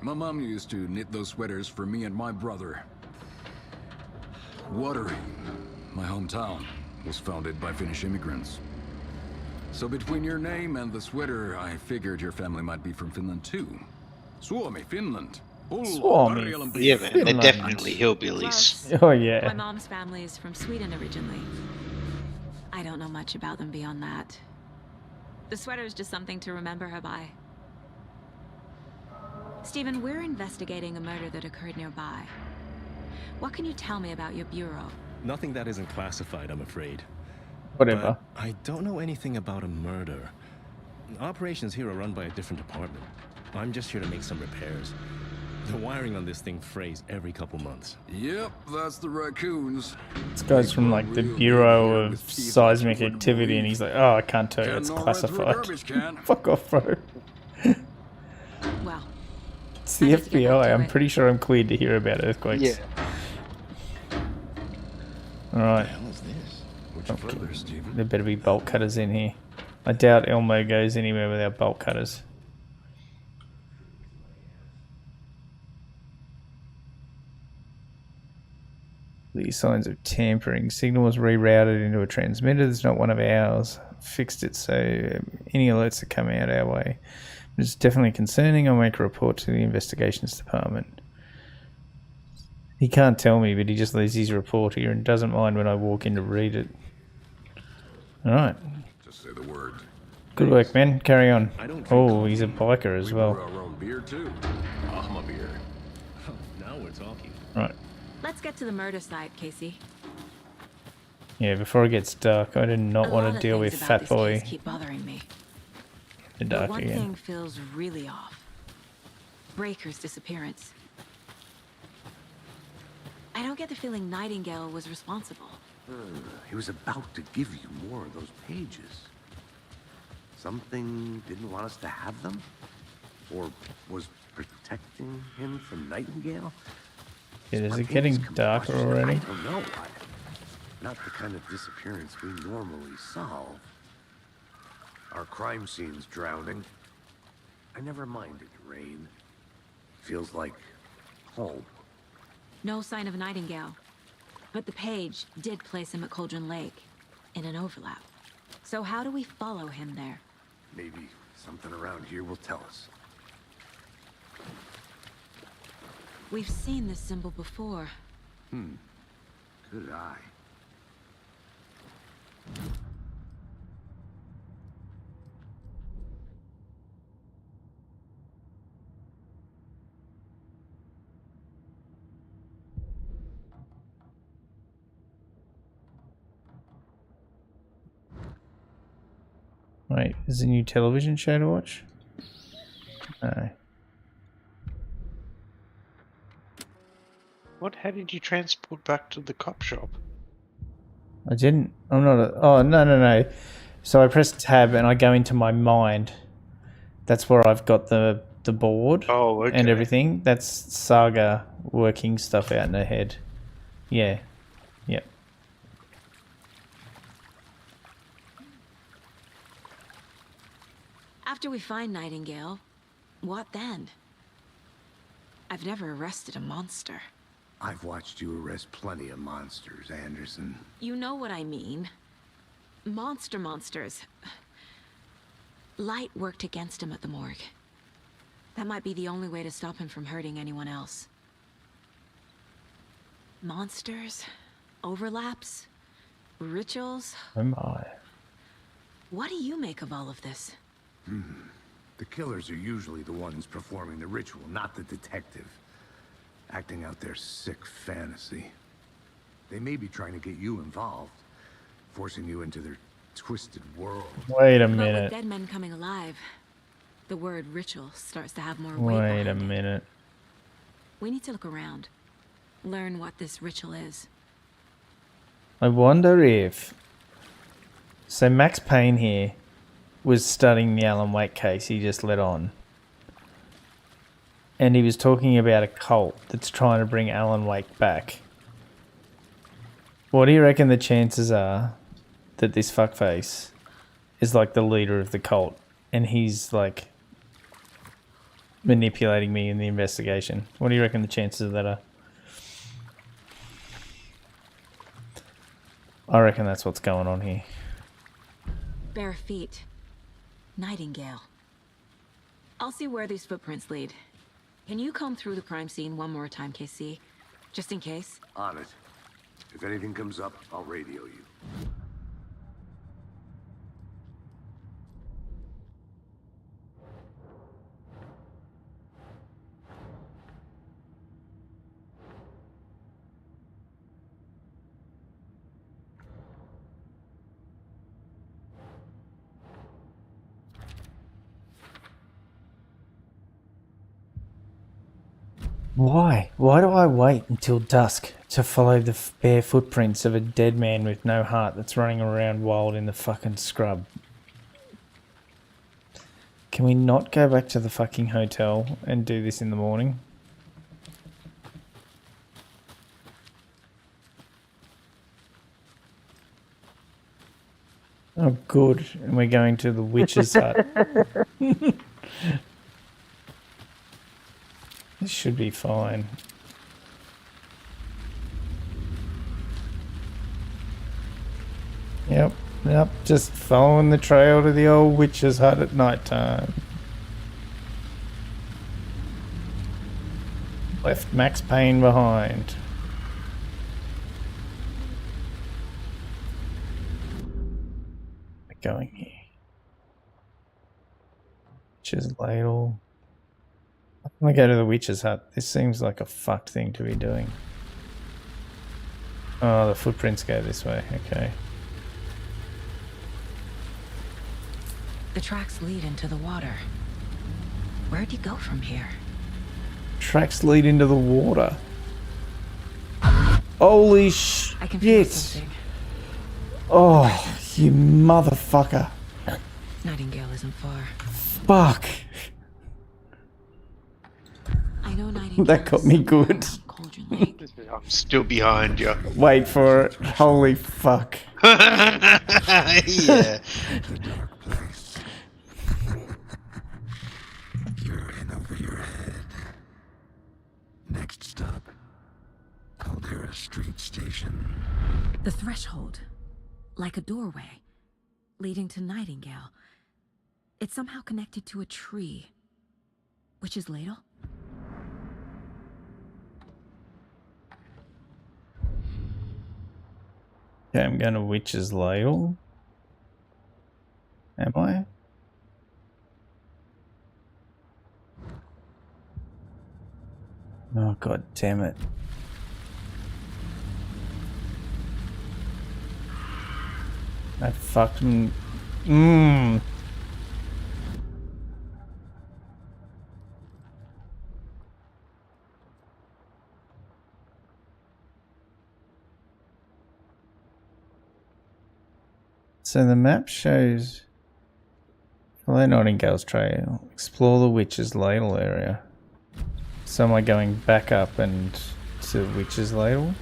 My mom used to knit those sweaters for me and my brother. Watery, my hometown, was founded by Finnish immigrants. So between your name and the sweater, I figured your family might be from Finland too. Suomi, Finland. Suomi, Yeah, man, they're definitely hillbillies. Oh yeah. My mom's family is from Sweden originally. I don't know much about them beyond that. The sweater is just something to remember her by. Stephen, we're investigating a murder that occurred nearby. What can you tell me about your bureau? Nothing that isn't classified, I'm afraid. Whatever. But I don't know anything about a murder. Operations here are run by a different department. I'm just here to make some repairs. The wiring on this thing frays every couple months. Yep, that's the raccoons. This guy's from like the Bureau of Seismic Activity, and he's like, "Oh, I can't tell you, it's classified." Fuck off, bro. Well, it's the FBI. I'm pretty sure I'm cleared to hear about earthquakes. Yeah. All right. What the hell is this? What's your foot there, Stephen? There better be bolt cutters in here. I doubt Elmo goes anywhere without bolt cutters. These signs of tampering. Signal was rerouted into a transmitter. It's not one of ours. Fixed it so any alerts that come out our way. It's definitely concerning. I'll make a report to the investigations department. He can't tell me, but he just leaves his report here and doesn't mind when I walk in to read it. Alright. Just say the word. Good work, man. Carry on. Oh, he's a biker as well. Our own beer too. I'm a beer. Now we're talking. Right. Let's get to the murder site, Casey. Yeah, before it gets dark, I do not want to deal with Fat Boy. Keep bothering me. The But dark one again. thing feels really off. Breaker's disappearance. I don't get the feeling Nightingale was responsible. He was about to give you more of those pages. Something didn't want us to have them? Or was protecting him from Nightingale? Yeah, is it getting darker already? I don't know. Not the kind of disappearance we normally solve. Our crime scene's drowning. I never minded rain. Feels like home. No sign of Nightingale. But the page did place him at Cauldron Lake, in an overlap. So how do we follow him there? Maybe something around here will tell us. We've seen this symbol before. Good eye. Wait, is a new television show to watch? No. What? How did you transport back to the cop shop? I didn't. I'm not a... Oh, no. So I press tab and I go into my mind. That's where I've got the board and everything. That's Saga working stuff out in her head. Yeah. Yep. After we find Nightingale, what then? I've never arrested a monster. I've watched you arrest plenty of monsters, Anderson. You know what I mean. Monsters. Light worked against him at the morgue. That might be the only way to stop him from hurting anyone else. Monsters? Overlaps? Rituals? Oh my. What do you make of all of this? The killers are usually the ones performing the ritual, not the detective. Acting out their sick fantasy. They may be trying to get you involved, forcing you into their twisted world. Wait a But minute. with dead men coming alive, the word ritual starts to have more weight Wait behind a it. minute. We need to look around. Learn what this ritual is. I wonder if... So Max Payne here was studying the Alan Wake case he just let on. and he was talking about a cult that's trying to bring Alan Wake back. What do you reckon the chances are that this fuckface is like the leader of the cult and he's like manipulating me in the investigation? What do you reckon the chances of that are? I reckon that's what's going on here. Bare feet. Nightingale. I'll see where these footprints lead. Can you comb through the crime scene one more time, KC? Just in case? On it. If anything comes up, I'll radio you. Why? Why do I wait until dusk to follow the bare footprints of a dead man with no heart that's running around wild in the fucking scrub? Can we not go back to the fucking hotel and do this in the morning? Oh, good. And we're going to the witch's hut. This should be fine. Yep, just following the trail to the old witch's hut at night time. Left Max Payne behind. We're going here. Witch's ladle. I'm gonna go to the witch's hut. This seems like a fucked thing to be doing. Oh, the footprints go this way. Okay. The tracks lead into the water. Where'd you go from here? Tracks lead into the water. Holy shit! I can feel something. Oh, you motherfucker! Nightingale isn't far. Fuck! I know Nightingale. That got me good. I'm still behind you. Wait for it. Holy fuck. Yeah. You're in over your head. Next stop, Caldera Street Station. The threshold. Like a doorway. Leading to Nightingale. It's somehow connected to a tree. Witch's ladle? Okay, I'm going to witch's ladle. Am I? Oh, god damn it. That fucking... So the map shows... Follow Nightingale's trail. Explore the witch's ladle area. So am I going back up and to witch's ladle?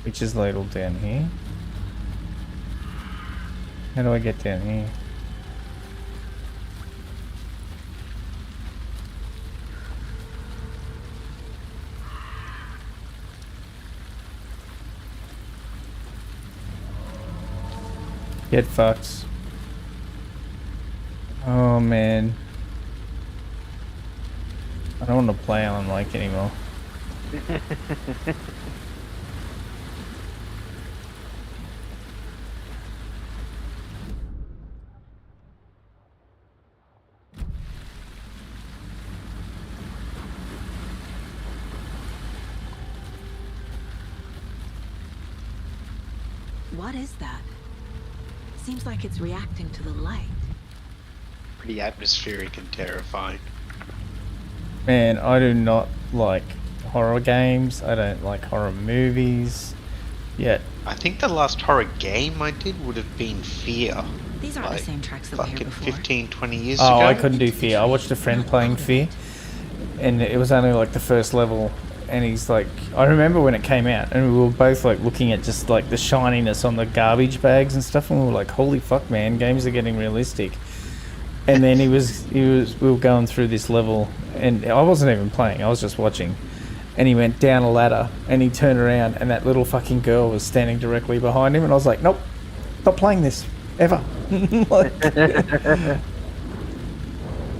Witch's ladle down here. How do I get down here? Get fucked. Oh man. I don't want to play Alan Wake anymore. What is that? Seems like it's reacting to the light. Pretty atmospheric and terrifying. Man, I do not like horror games. I don't like horror movies. Yet I think the last horror game I did would have been Fear. These aren't the same tracks that were here Fucking before. 15, 20 years Oh, ago. I couldn't do Fear. I watched a friend playing Fear, and it was only like the first level. And he's like, I remember when it came out, and we were both like looking at just like the shininess on the garbage bags and stuff, and we were like, "Holy fuck, man! Games are getting realistic." And then we were going through this level, and I wasn't even playing. I was just watching. And he went down a ladder, and he turned around, and that little fucking girl was standing directly behind him, and I was like, "Nope, stop playing this ever." Like,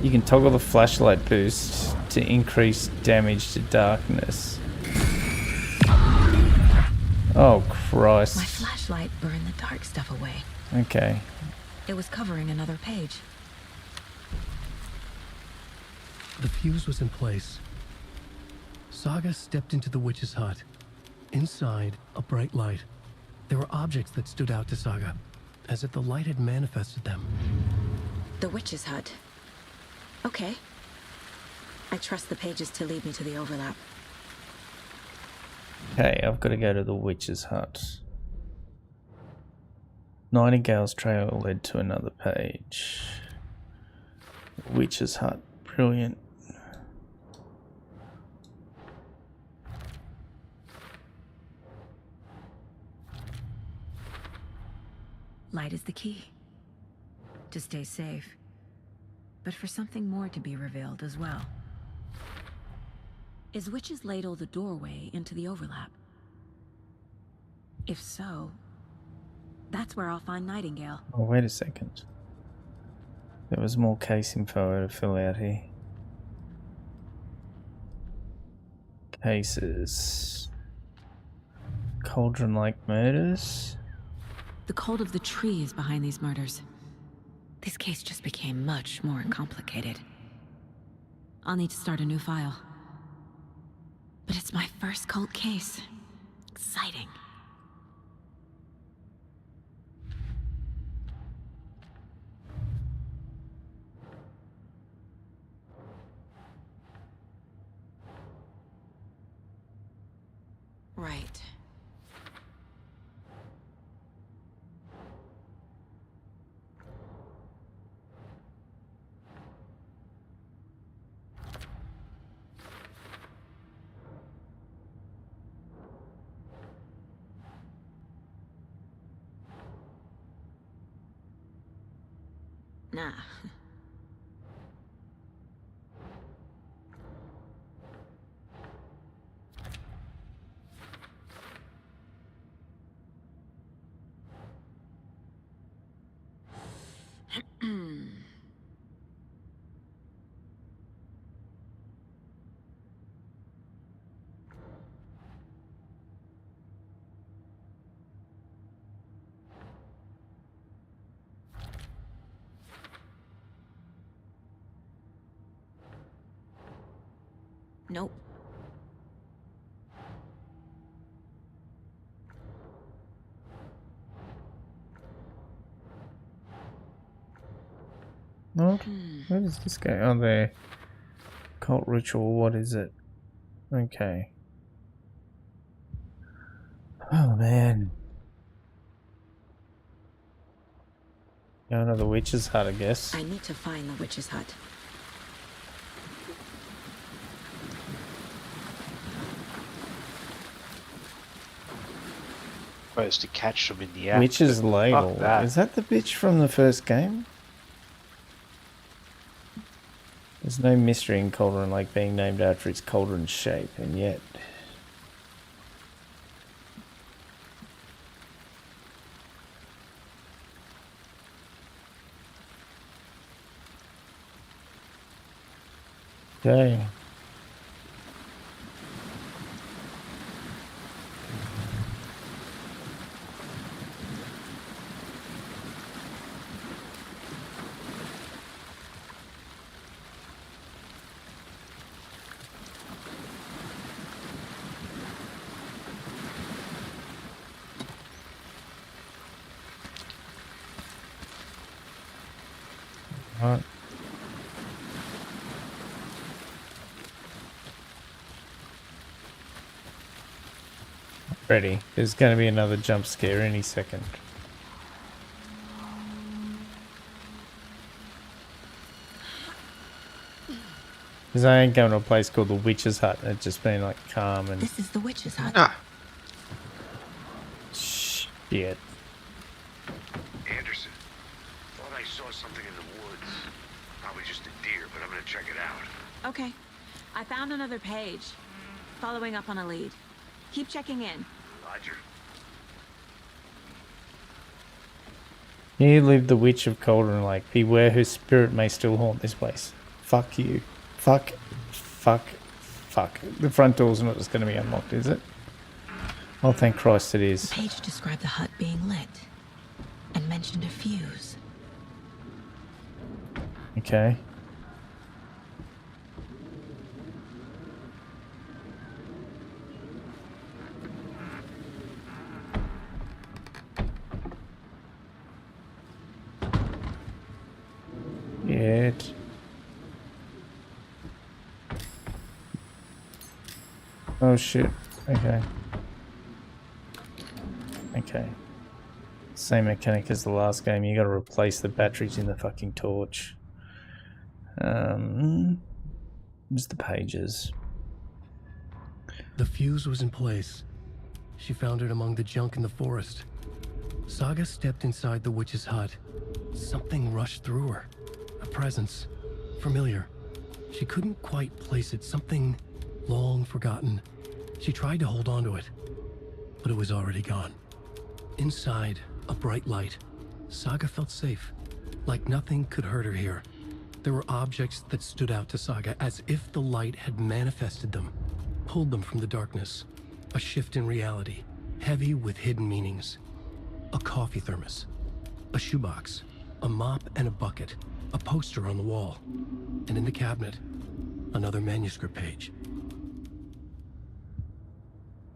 you can toggle the flashlight boost to increase damage to darkness. Oh, Christ. My flashlight burned the dark stuff away. Okay. It was covering another page. The fuse was in place. Saga stepped into the witch's hut. Inside, a bright light. There were objects that stood out to Saga, as if the light had manifested them. The witch's hut. Okay. I trust the pages to lead me to the overlap. Okay, I've got to go to the witch's hut. Nightingale's trail led to another page. Witch's hut. Brilliant. Light is the key. To stay safe. But for something more to be revealed as well. Is Witch's Ladle the doorway into the overlap? If so, that's where I'll find Nightingale. Oh, wait a second. There was more case info to fill out here. Cases. Cauldron Lake murders. The cult of the tree is behind these murders. This case just became much more complicated. I'll need to start a new file. But it's my first cult case. Exciting. Right. Nah. Nope. No? Where does this go? Oh, there. Cult ritual, what is it? Okay. Oh, man. Going to the witch's hut, I guess. I need to find the witch's hut. Supposed to catch them in the act. Witch's but Ladle. fuck that. Is that the bitch from the first game? There's no mystery in Cauldron Lake being named after its cauldron shape, and yet... Okay. Alright. Ready. There's going to be another jump scare any second. Because I ain't going to a place called the Witch's Hut. It's just been like calm and... This is the Witch's Hut. Ah. Shit. Anderson, thought I saw something in the woods. Probably just a deer, but I'm gonna check it out. Okay. I found another page. Following up on a lead. Keep checking in. Roger. You live the Witch of Cauldron Lake. Beware her spirit may still haunt this place. Fuck you. Fuck. Fuck. Fuck. The front door's not just going to be unlocked, is it? Oh, thank Christ it is. The page described the hut being lit. And mentioned a fuse. Okay. Yet. Oh shit. Okay. Okay. Same mechanic as the last game. You gotta replace the batteries in the fucking torch. Just the pages. The fuse was in place. She found it among the junk in the forest. Saga stepped inside the witch's hut. Something rushed through her. A presence. Familiar. She couldn't quite place it. Something long forgotten. She tried to hold on to it, but it was already gone. Inside, a bright light. Saga felt safe, like nothing could hurt her here. There were objects that stood out to Saga as if the light had manifested them, pulled them from the darkness. A shift in reality, heavy with hidden meanings. A coffee thermos, a shoebox, a mop and a bucket, a poster on the wall, and in the cabinet, another manuscript page.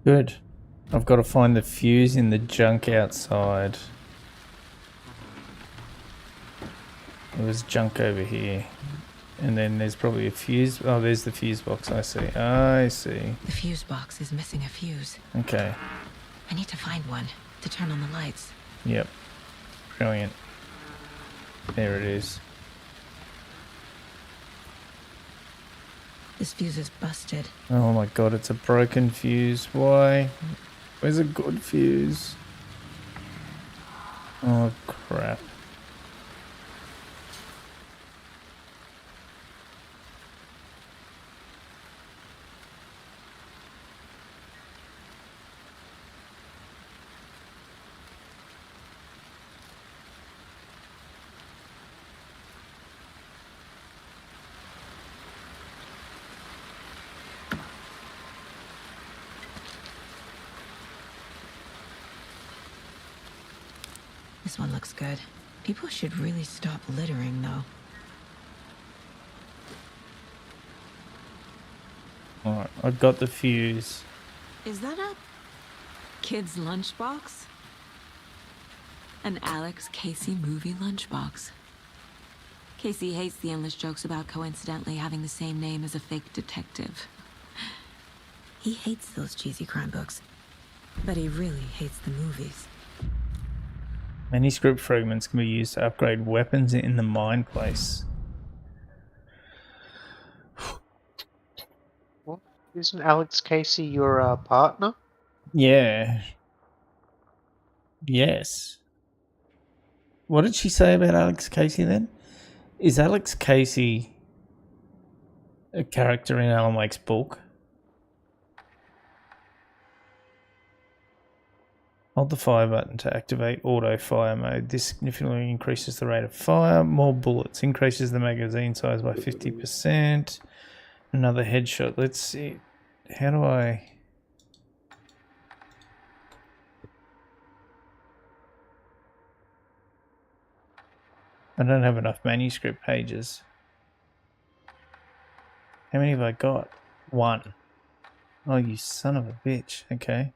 Good. I've got to find the fuse in the junk outside. There was junk over here. And then there's probably a fuse. Oh, there's the fuse box. I see. I see. The fuse box is missing a fuse. Okay. I need to find one to turn on the lights. Yep. Brilliant. There it is. This fuse is busted. Oh my god, it's a broken fuse. Why? Where's a good fuse? Oh crap. This one looks good. People should really stop littering, though. Alright, I've got the fuse. Is that a kid's lunchbox? An Alex Casey movie lunchbox. Casey hates the endless jokes about coincidentally having the same name as a fake detective. He hates those cheesy crime books, but he really hates the movies. Manuscript fragments can be used to upgrade weapons in the mine place. What? Isn't Alex Casey your partner? Yeah. Yes. What did she say about Alex Casey then? Is Alex Casey a character in Alan Wake's book? Hold the fire button to activate auto fire mode. This significantly increases the rate of fire. More bullets. Increases the magazine size by 50%. Another headshot. Let's see. How do I... I don't have enough manuscript pages. How many have I got? 1. Oh, you son of a bitch. Okay.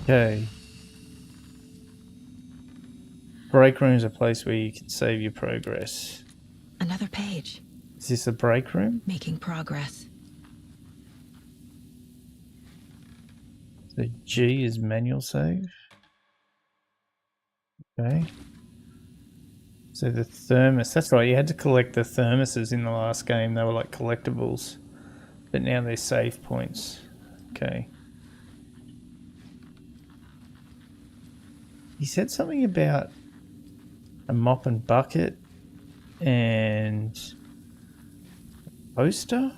Okay. Break room is a place where you can save your progress. Another page. Is this a break room? Making progress. So G is manual save. Okay. So the thermos, that's right, you had to collect the thermoses in the last game. They were like collectibles. But now they're save points. Okay. He said something about a mop and bucket and poster?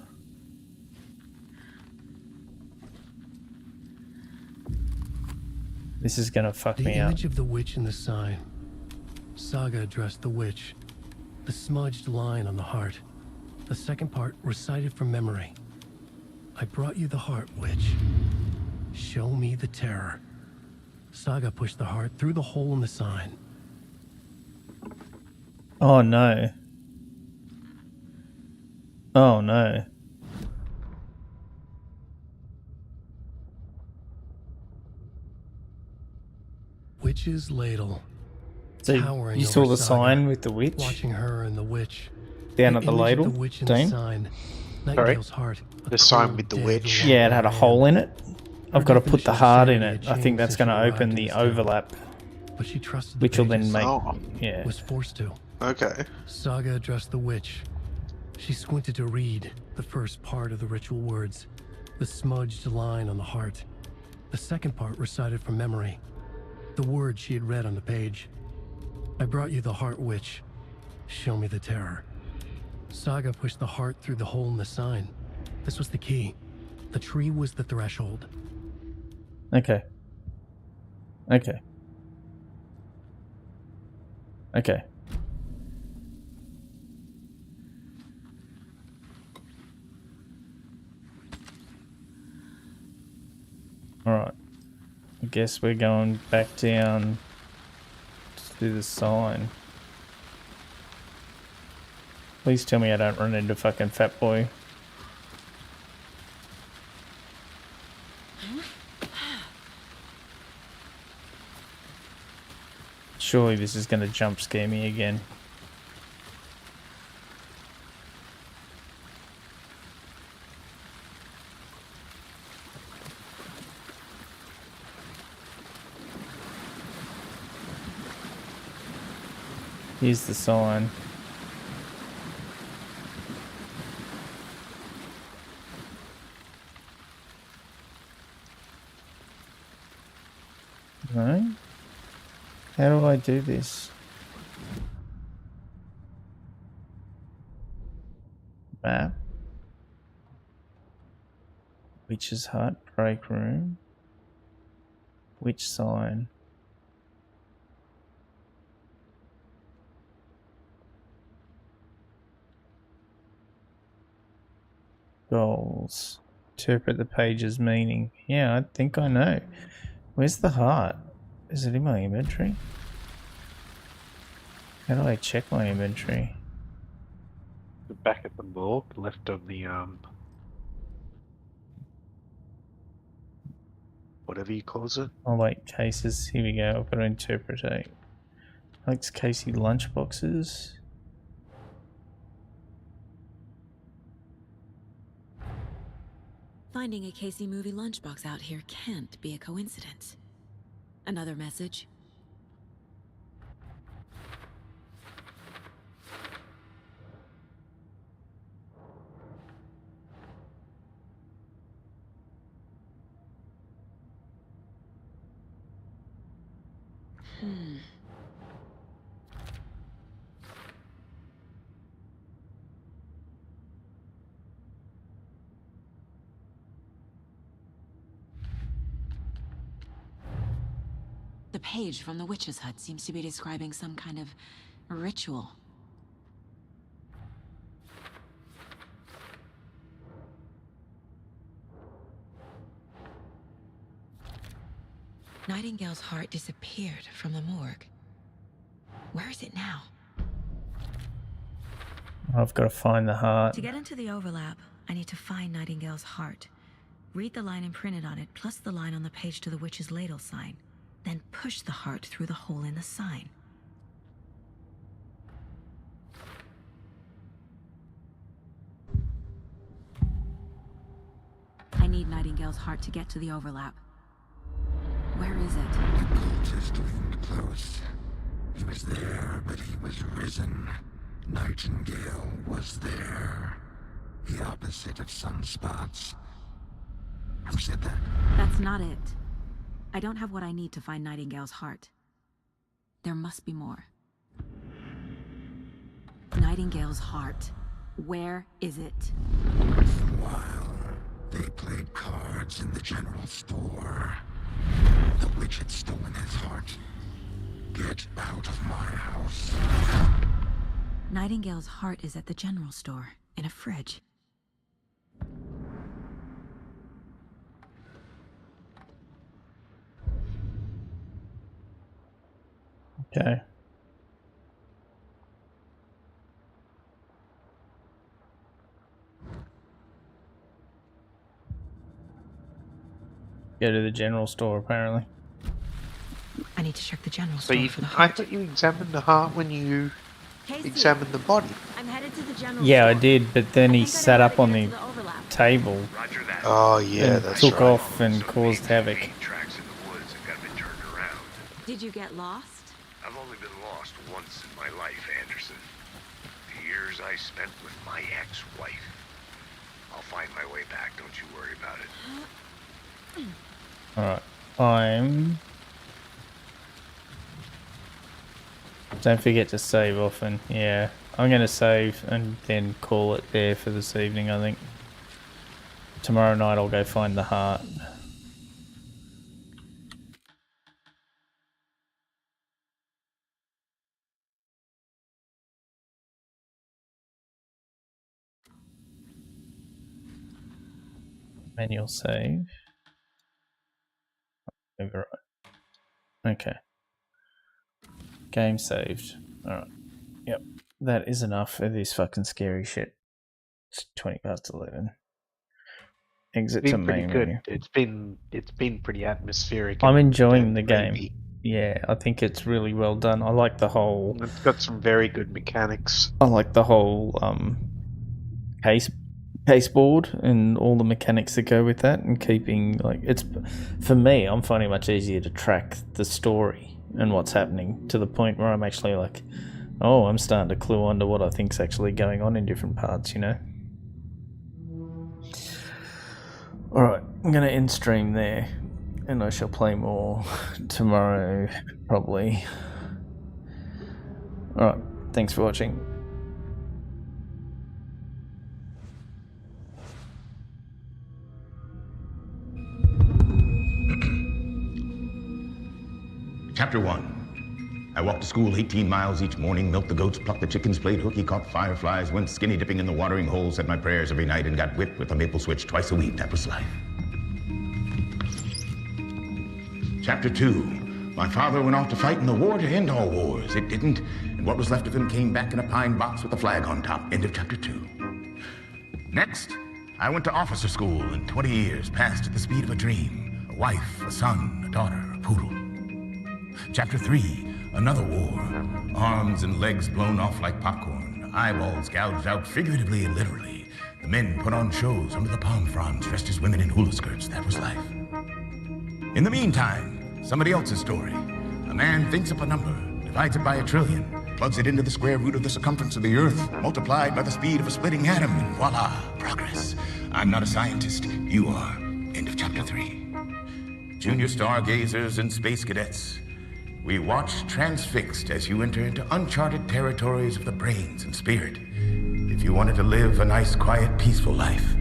This is gonna fuck me The up. image of the witch in the sign. Saga addressed the witch. The smudged line on the heart. The second part recited from memory. I brought you the heart, witch. Show me the terror. Saga pushed the heart through the hole in the sign. Oh no. Oh no. Witch's ladle. So Towering you saw over the Saga, sign with the witch? watching her and the witch. Down The at the image of ladle, the witch in Dean? the sign. Sorry? Nightingale's heart. The sign with the witch. Yeah, it had a hole in it. I've got to put the definition of heart in sanity it. had I think changed that's since going to she arrived open in the this town. overlap. But she trusted the Which will then pages. make... Oh. Yeah. Was forced to. Okay. Saga addressed the witch. She squinted to read the first part of the ritual words, the smudged line on the heart. The second part recited from memory, the words she had read on the page. I brought you the heart, witch. Show me the terror. Saga pushed the heart through the hole in the sign. This was the key. The tree was the threshold. Okay. Okay. Okay. Alright. I guess we're going back down to the sign. Please tell me I don't run into fucking Fat Boy. Surely this is going to jump scare me again. Here's the sign. No? How do I do this? Map. Witch's hut, break room. Witch sign. Goals. Interpret the page's meaning. Yeah, I think I know. Where's the heart? Is it in my inventory? How do I check my inventory? Back at the morgue, left of the whatever you calls it. Oh wait, cases. Here we go. I've got to interpretate. Alex Casey lunchboxes. Finding a Casey movie lunchbox out here can't be a coincidence. Another message. The page from the witch's hut seems to be describing some kind of ritual. Nightingale's heart disappeared from the morgue. Where is it now? I've got to find the heart. To get into the overlap, I need to find Nightingale's heart. Read the line imprinted on it, plus the line on the page to the witch's ladle sign. Then push the heart through the hole in the sign. I need Nightingale's heart to get to the overlap. Where is it? The cultist leaned close. He was there, but he was risen. Nightingale was there. The opposite of sunspots. Who said that? That's not it. I don't have what I need to find Nightingale's heart. There must be more. Nightingale's heart. Where is it? While they played cards in the general store, the witch had stolen his heart. Get out of my house. Nightingale's heart is at the general store, in a fridge. Okay. Go to the general store, apparently. I need to check the general So store for the heart. I thought you examined the heart when you examined the body. I'm headed to the general Yeah, store. I did, but then he sat up on the table. Oh yeah, and that's took right. off and caused havoc. Did you get lost? I've only been lost once in my life, Anderson. The years I spent with my ex-wife. I'll find my way back, don't you worry about it. Alright, I'm... Don't forget to save often. Yeah, I'm going to save and then call it there for this evening, I think. Tomorrow night I'll go find the heart. Manual save. Override. Okay. Game saved. Alright. Yep. That is enough of this fucking scary shit. It's 20 past 11. Exit It's to been pretty main good. menu. It's been pretty atmospheric. I'm and- enjoying and the creepy. game. Yeah, I think it's really well done. I like the whole... It's got some very good mechanics. I like the whole case board and all the mechanics that go with that, and keeping like it's for me. I'm finding it much easier to track the story and what's happening to the point where I'm actually like, oh, I'm starting to clue onto what I think's actually going on in different parts. You know. All right, I'm gonna end stream there, and I shall play more tomorrow probably. All right, thanks for watching. Chapter 1. I walked to school 18 miles each morning, milked the goats, plucked the chickens, played hooky, caught fireflies, went skinny dipping in the watering hole, said my prayers every night, and got whipped with a maple switch twice a week. That was life. Chapter 2. My father went off to fight in the war to end all wars. It didn't, and what was left of him came back in a pine box with a flag on top. End of Chapter 2. Next, I went to officer school, and 20 years passed at the speed of a dream. A wife, a son, a daughter, a poodle. Chapter 3, another war. Arms and legs blown off like popcorn. Eyeballs gouged out figuratively and literally. The men put on shows under the palm fronds, dressed as women in hula skirts. That was life. In the meantime, somebody else's story. A man thinks up a number, divides it by 1 trillion, plugs it into the square root of the circumference of the Earth, multiplied by the speed of a splitting atom, and voila, progress. I'm not a scientist. You are. End of Chapter 3. Junior stargazers and space cadets. We watch transfixed as you enter into uncharted territories of the brains and spirit. If you wanted to live a nice, quiet, peaceful life,